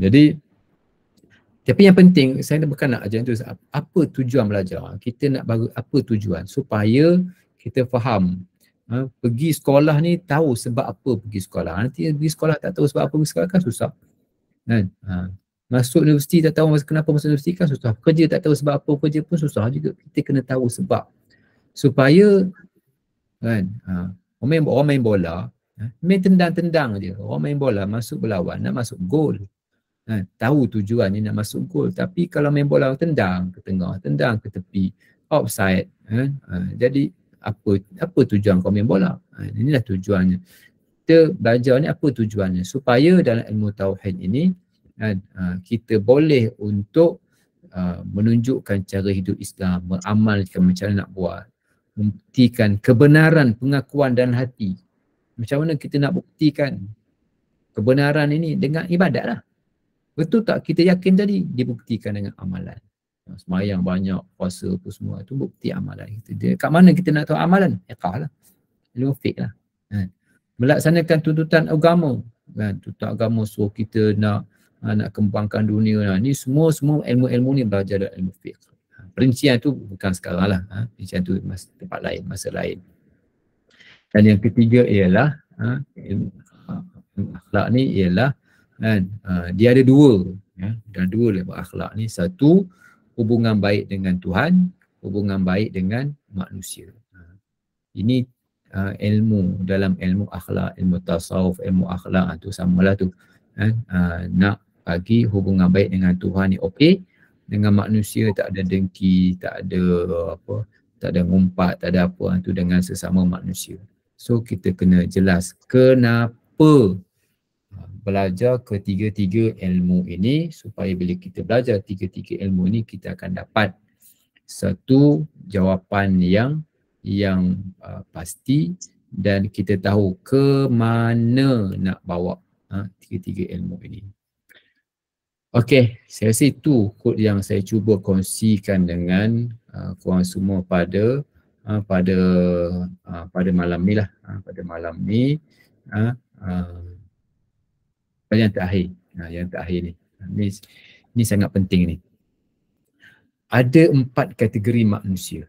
Jadi tapi yang penting, saya bukan nak ajar tu apa tujuan belajar. Kita nak bagi apa tujuan supaya kita faham. Pergi sekolah ni tahu sebab apa pergi sekolah. Nanti pergi sekolah tak tahu sebab apa pergi sekolah kan susah. Kan? Masuk universiti tak tahu kenapa masuk universiti kan susah. Kerja tak tahu sebab apa kerja pun susah juga. Kita kena tahu sebab. Supaya kan, orang main bola, main tendang-tendang je. Orang main bola masuk berlawan, nak masuk gol. Tahu tujuan ni nak masuk gol. Tapi kalau main bola tendang ke tengah, tendang ke tepi, offside. Jadi apa tujuan kau main bola? Inilah tujuannya. Kita belajar ni apa tujuannya? Supaya dalam ilmu tauhid ini kita boleh untuk menunjukkan cara hidup Islam, beramalkan macam mana nak buat, membuktikan kebenaran pengakuan dan hati. Macam mana kita nak buktikan kebenaran ini dengan ibadat lah. Betul tak kita yakin tadi? Dibuktikan dengan amalan. Semayang banyak, puasa apa semua, itu bukti amalan kita. Kat mana kita nak tahu amalan? Iqah lah. Ilmu fiqh lah. Melaksanakan tuntutan agama. Tuntutan agama suruh kita nak kembangkan dunia. Ni semua ilmu-ilmu ni belajar dalam ilmu fiqh. Perincian tu bukan sekarang lah. Perincian tu tempat lain, masa lain. Dan yang ketiga ialah ilmu akhlak ni ialah dia ada dua. Dan dua level akhlak ni. Satu, hubungan baik dengan Tuhan, hubungan baik dengan manusia. Ini ilmu dalam ilmu akhlak, ilmu tasawuf, ilmu akhlak tu samalah tu. Nak bagi hubungan baik dengan Tuhan ni okey, dengan manusia tak ada dengki, tak ada ngumpat, tak ada apa tu dengan sesama manusia. So kita kena jelas kenapa belajar ketiga-tiga ilmu ini, supaya bila kita belajar tiga-tiga ilmu ini kita akan dapat satu jawapan yang pasti dan kita tahu ke mana nak bawa tiga-tiga ilmu ini. Okey, saya rasa itu kod yang saya cuba kongsikan dengan korang semua pada malam ni lah. Pada malam ni yang terakhir. Yang terakhir ni. Ni sangat penting ni. Ada 4 kategori manusia.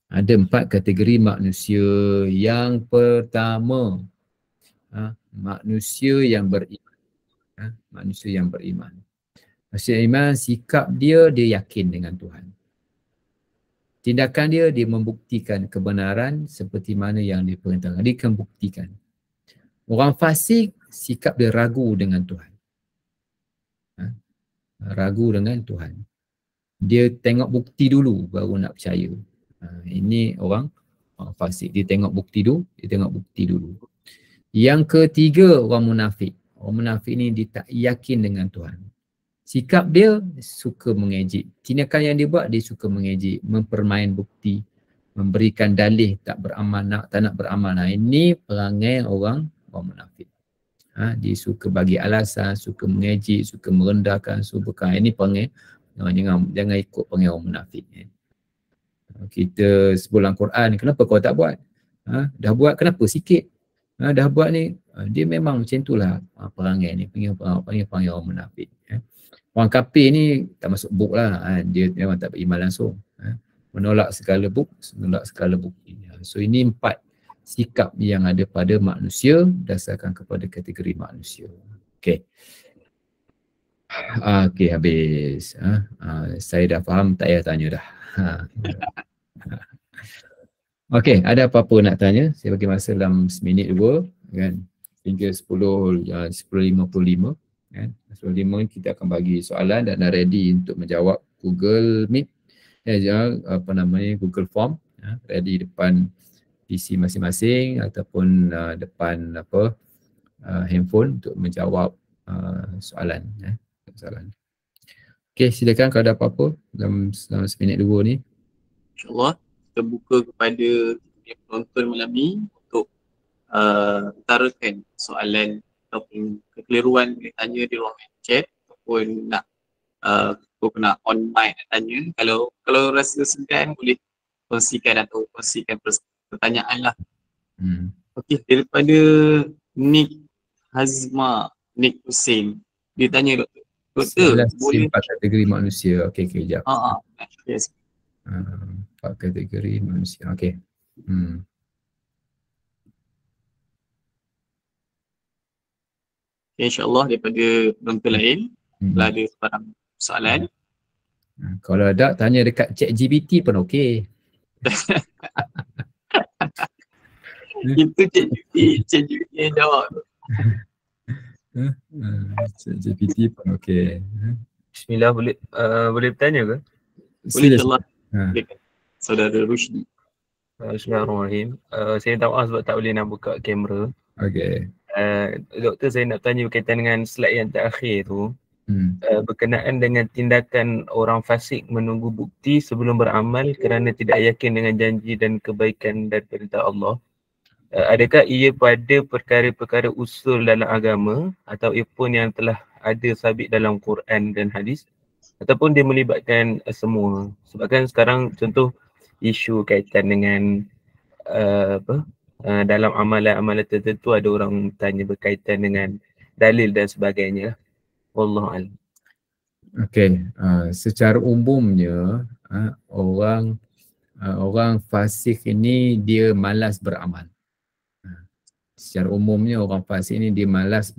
Ada 4 kategori manusia. Yang pertama, manusia yang beriman. Manusia yang beriman. Manusia iman, sikap dia yakin dengan Tuhan. Tindakan dia membuktikan kebenaran seperti mana yang diperintahkan. Dia akan buktikan. Orang fasik, sikap dia ragu dengan Tuhan. Ragu dengan Tuhan. Dia tengok bukti dulu baru nak percaya. Ini orang fasik. Dia tengok bukti dulu. Yang ketiga, orang munafik. Orang munafik ni dia tak yakin dengan Tuhan. Sikap dia suka mengejek. Tindakan yang dia buat, dia suka mengejek, mempermain bukti, memberikan dalih, tak nak beramal. Ini perangai orang munafik. Dia suka bagi alasan, suka mengejek, suka merendahkan, ini perangai. Jangan ikut perangai orang munafik. Kita sebut dalam Quran, kenapa kau tak buat? Dah buat, kenapa sikit? Dah buat ni, dia memang macam itulah perangai ni, panggil orang munafik. Orang kafir ni tak masuk buk lah, dia memang tak beriman langsung. Menolak segala bukti. So ini 4 sikap yang ada pada manusia berdasarkan kepada kategori manusia. Okey. Okey, habis. Saya dah faham, tak payah tanya dah. Okey, ada apa-apa nak tanya? Saya bagi masa dalam seminit 2 kan. Hingga 10.55 kan. 10.55 kita akan bagi soalan dan dah ready untuk menjawab Google Meet. Google Form, ready depan PC masing-masing ataupun depan handphone untuk menjawab soalan. Okey, silakan kalau ada apa-apa dalam seminit 2 ni. InsyaAllah kita buka kepada penonton malam ni untuk utarakan soalan ataupun kekeliruan boleh tanya di ruang chat ataupun nak on mic nak tanya. Kalau rasa segan boleh kongsikan pertanyaan lah. Okey, daripada Nick Hussein, dia tanya doktor boleh 4 kategori manusia. Okey, sekejap. Yes. 4 kategori manusia. Okey. InsyaAllah daripada penonton lain kalau ada sebarang soalan. Kalau ada, tanya dekat ChatGPT pun okey. Itu ChatGPT yang jawab. ChatGPT pun okey. Bismillah, boleh bertanya ke? Boleh, insyaAllah. Saudara Rushdi. Bismillahirrahmanirrahim. Saya minta maaf sebab tak boleh nak buka kamera. Okey. Doktor, saya nak tanya berkaitan dengan slide yang terakhir tu. Berkenaan dengan tindakan orang fasik menunggu bukti sebelum beramal kerana tidak yakin dengan janji dan kebaikan daripada Allah. Adakah ia pada perkara-perkara usul dalam agama ataupun yang telah ada sabit dalam Quran dan hadis, ataupun dia melibatkan semua? Sebab kan sekarang contoh isu kaitan dengan dalam amalan-amalan tertentu ada orang tanya berkaitan dengan dalil dan sebagainya. Wallahualam. Okey, secara umumnya orang fasik ini dia malas beramal. Secara umumnya orang fasik ini dia malas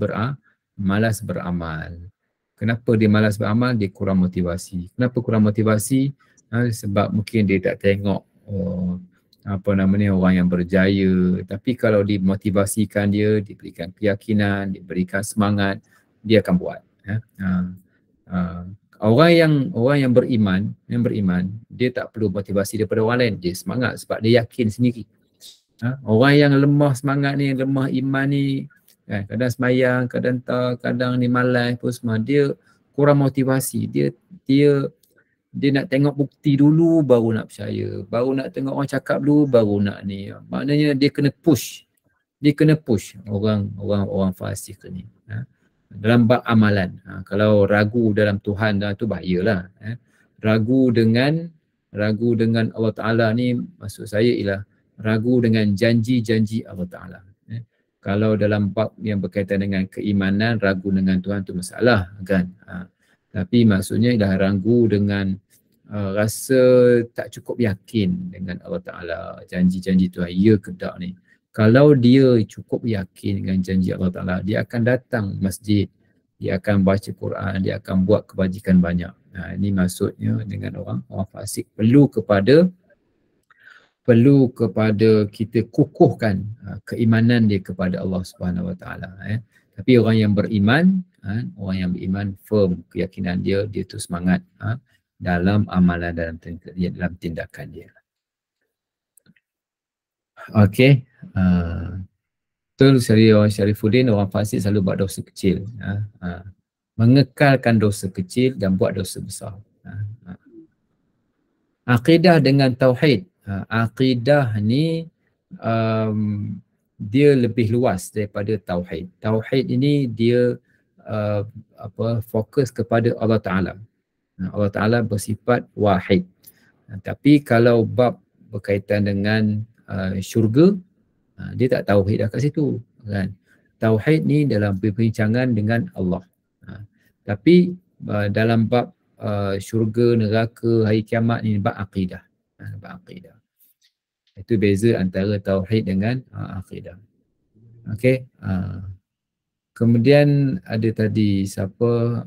beramal. Kenapa dia malas beramal? Dia kurang motivasi. Kenapa kurang motivasi? Sebab mungkin dia tak tengok orang yang berjaya. Tapi kalau dimotivasikan dia, diberikan keyakinan, diberikan semangat, dia akan buat. Orang yang beriman, dia tak perlu motivasi daripada orang lain. Dia semangat sebab dia yakin sendiri. Orang yang lemah semangat ni, lemah iman ni, kadang semayang, kadang ni malas pun semua, dia kurang motivasi. Dia nak tengok bukti dulu baru nak percaya, baru nak tengok orang cakap dulu baru nak ni. Maknanya dia kena push. dia kena push orang fasik ni. Dalam bab amalan. Kalau ragu dalam Tuhan tu bahayalah. Ragu dengan Allah Ta'ala ni maksud saya ialah ragu dengan janji-janji Allah Ta'ala. Kalau dalam bab yang berkaitan dengan keimanan, ragu dengan Tuhan tu masalah kan. Tapi maksudnya ialah ragu dengan rasa tak cukup yakin dengan Allah Ta'ala, janji-janji Tuhan, ya ke tak ni. Kalau dia cukup yakin dengan janji Allah Ta'ala, dia akan datang masjid, dia akan baca Quran, dia akan buat kebajikan banyak. Ini maksudnya dengan orang fasik perlu kepada kita kukuhkan keimanan dia kepada Allah Subhanahu Wa Taala. Tapi orang yang beriman, firm keyakinan dia tu semangat dalam amalan, dalam tindakan dia. Okey. Betul Syarifuddin, orang fasik selalu buat dosa kecil. Mengekalkan dosa kecil dan buat dosa besar. Akidah dengan tauhid. Akidah ni dia lebih luas daripada tauhid. Tauhid ini dia fokus kepada Allah Ta'ala. Allah Ta'ala bersifat wahid. Tapi kalau bab berkaitan dengan syurga, dia tak tauhid dah kat situ kan. Tauhid ni dalam perbincangan dengan Allah. Tapi dalam bab syurga, neraka, hari kiamat ni bab akidah. Bab akidah. Itu beza antara tauhid dengan akidah. Okey. Kemudian ada tadi siapa,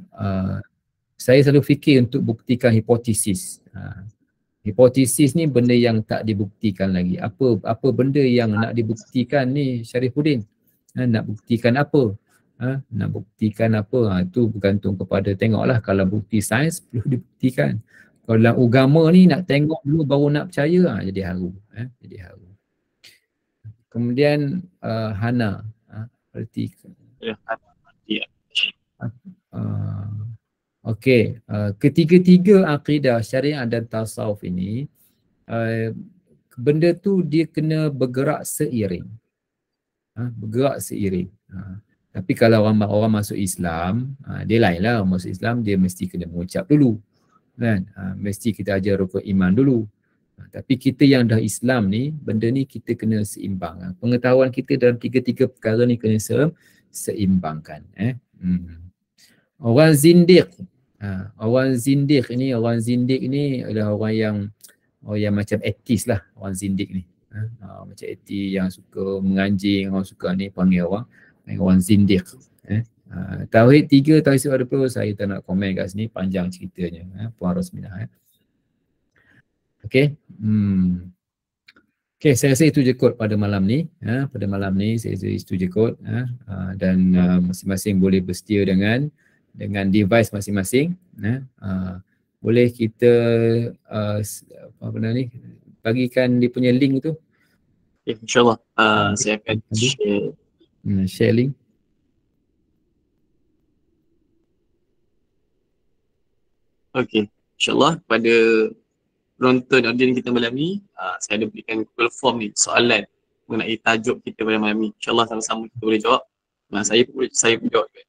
saya selalu fikir untuk buktikan hipotesis. Hipotesis ni benda yang tak dibuktikan lagi. Apa benda yang nak dibuktikan ni Syarifuddin? Nak buktikan apa? Nak buktikan apa? Itu bergantung kepada, tengoklah kalau bukti sains perlu dibuktikan. Kalau dalam agama ni nak tengok dulu baru nak percaya, jadi haru. Jadi haru. Kemudian Hana, berarti okey, ketiga-tiga akidah syariah dan tasawuf ini, benda tu dia kena bergerak seiring. Bergerak seiring. Tapi kalau orang masuk Islam, dia lainlah. Masuk Islam dia mesti kena mengucap dulu. Kan? Mesti kita ajar rukun iman dulu. Tapi kita yang dah Islam ni, benda ni kita kena seimbang. Pengetahuan kita dalam tiga-tiga perkara ni kena seimbangkan. Orang zindiq. Orang zindiq ni adalah orang yang macam etis lah, orang zindiq ni. Macam etis yang suka menganjing, orang suka ni panggil orang zindiq. Tauhid 3, tauhid 20, saya tak nak komen kat sini, panjang ceritanya. Puan Rosminah. Okey. Okey, saya rasa itu je kot pada malam ni. Pada malam ni saya rasa itu je kot. Dan masing-masing boleh bersedia dengan device masing-masing. Boleh kita apa benda ni, bagikan dia punya link tu. InsyaAllah saya akan share link. Okey, insyaAllah pada penonton audiens kita malam ni, saya ada berikan Google Form ni, soalan mengenai tajuk kita pada malam ni. InsyaAllah sama-sama kita boleh jawab. Saya pun jawab juga.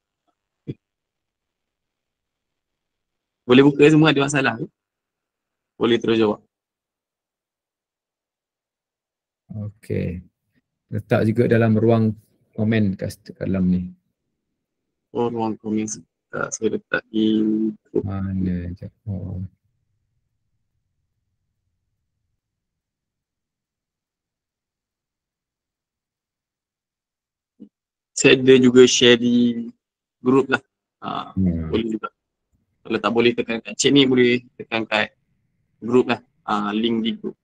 Boleh buka semua, ada masalah ke? Boleh terus jawab. Okey. Letak juga dalam ruang komen kat dalam ni. Ruang komen saya letak di mana je. Saya ada juga share di grup lah. Boleh juga. Kalau tak boleh tekan kat chat ni, boleh tekan kat grup lah. Link di grup.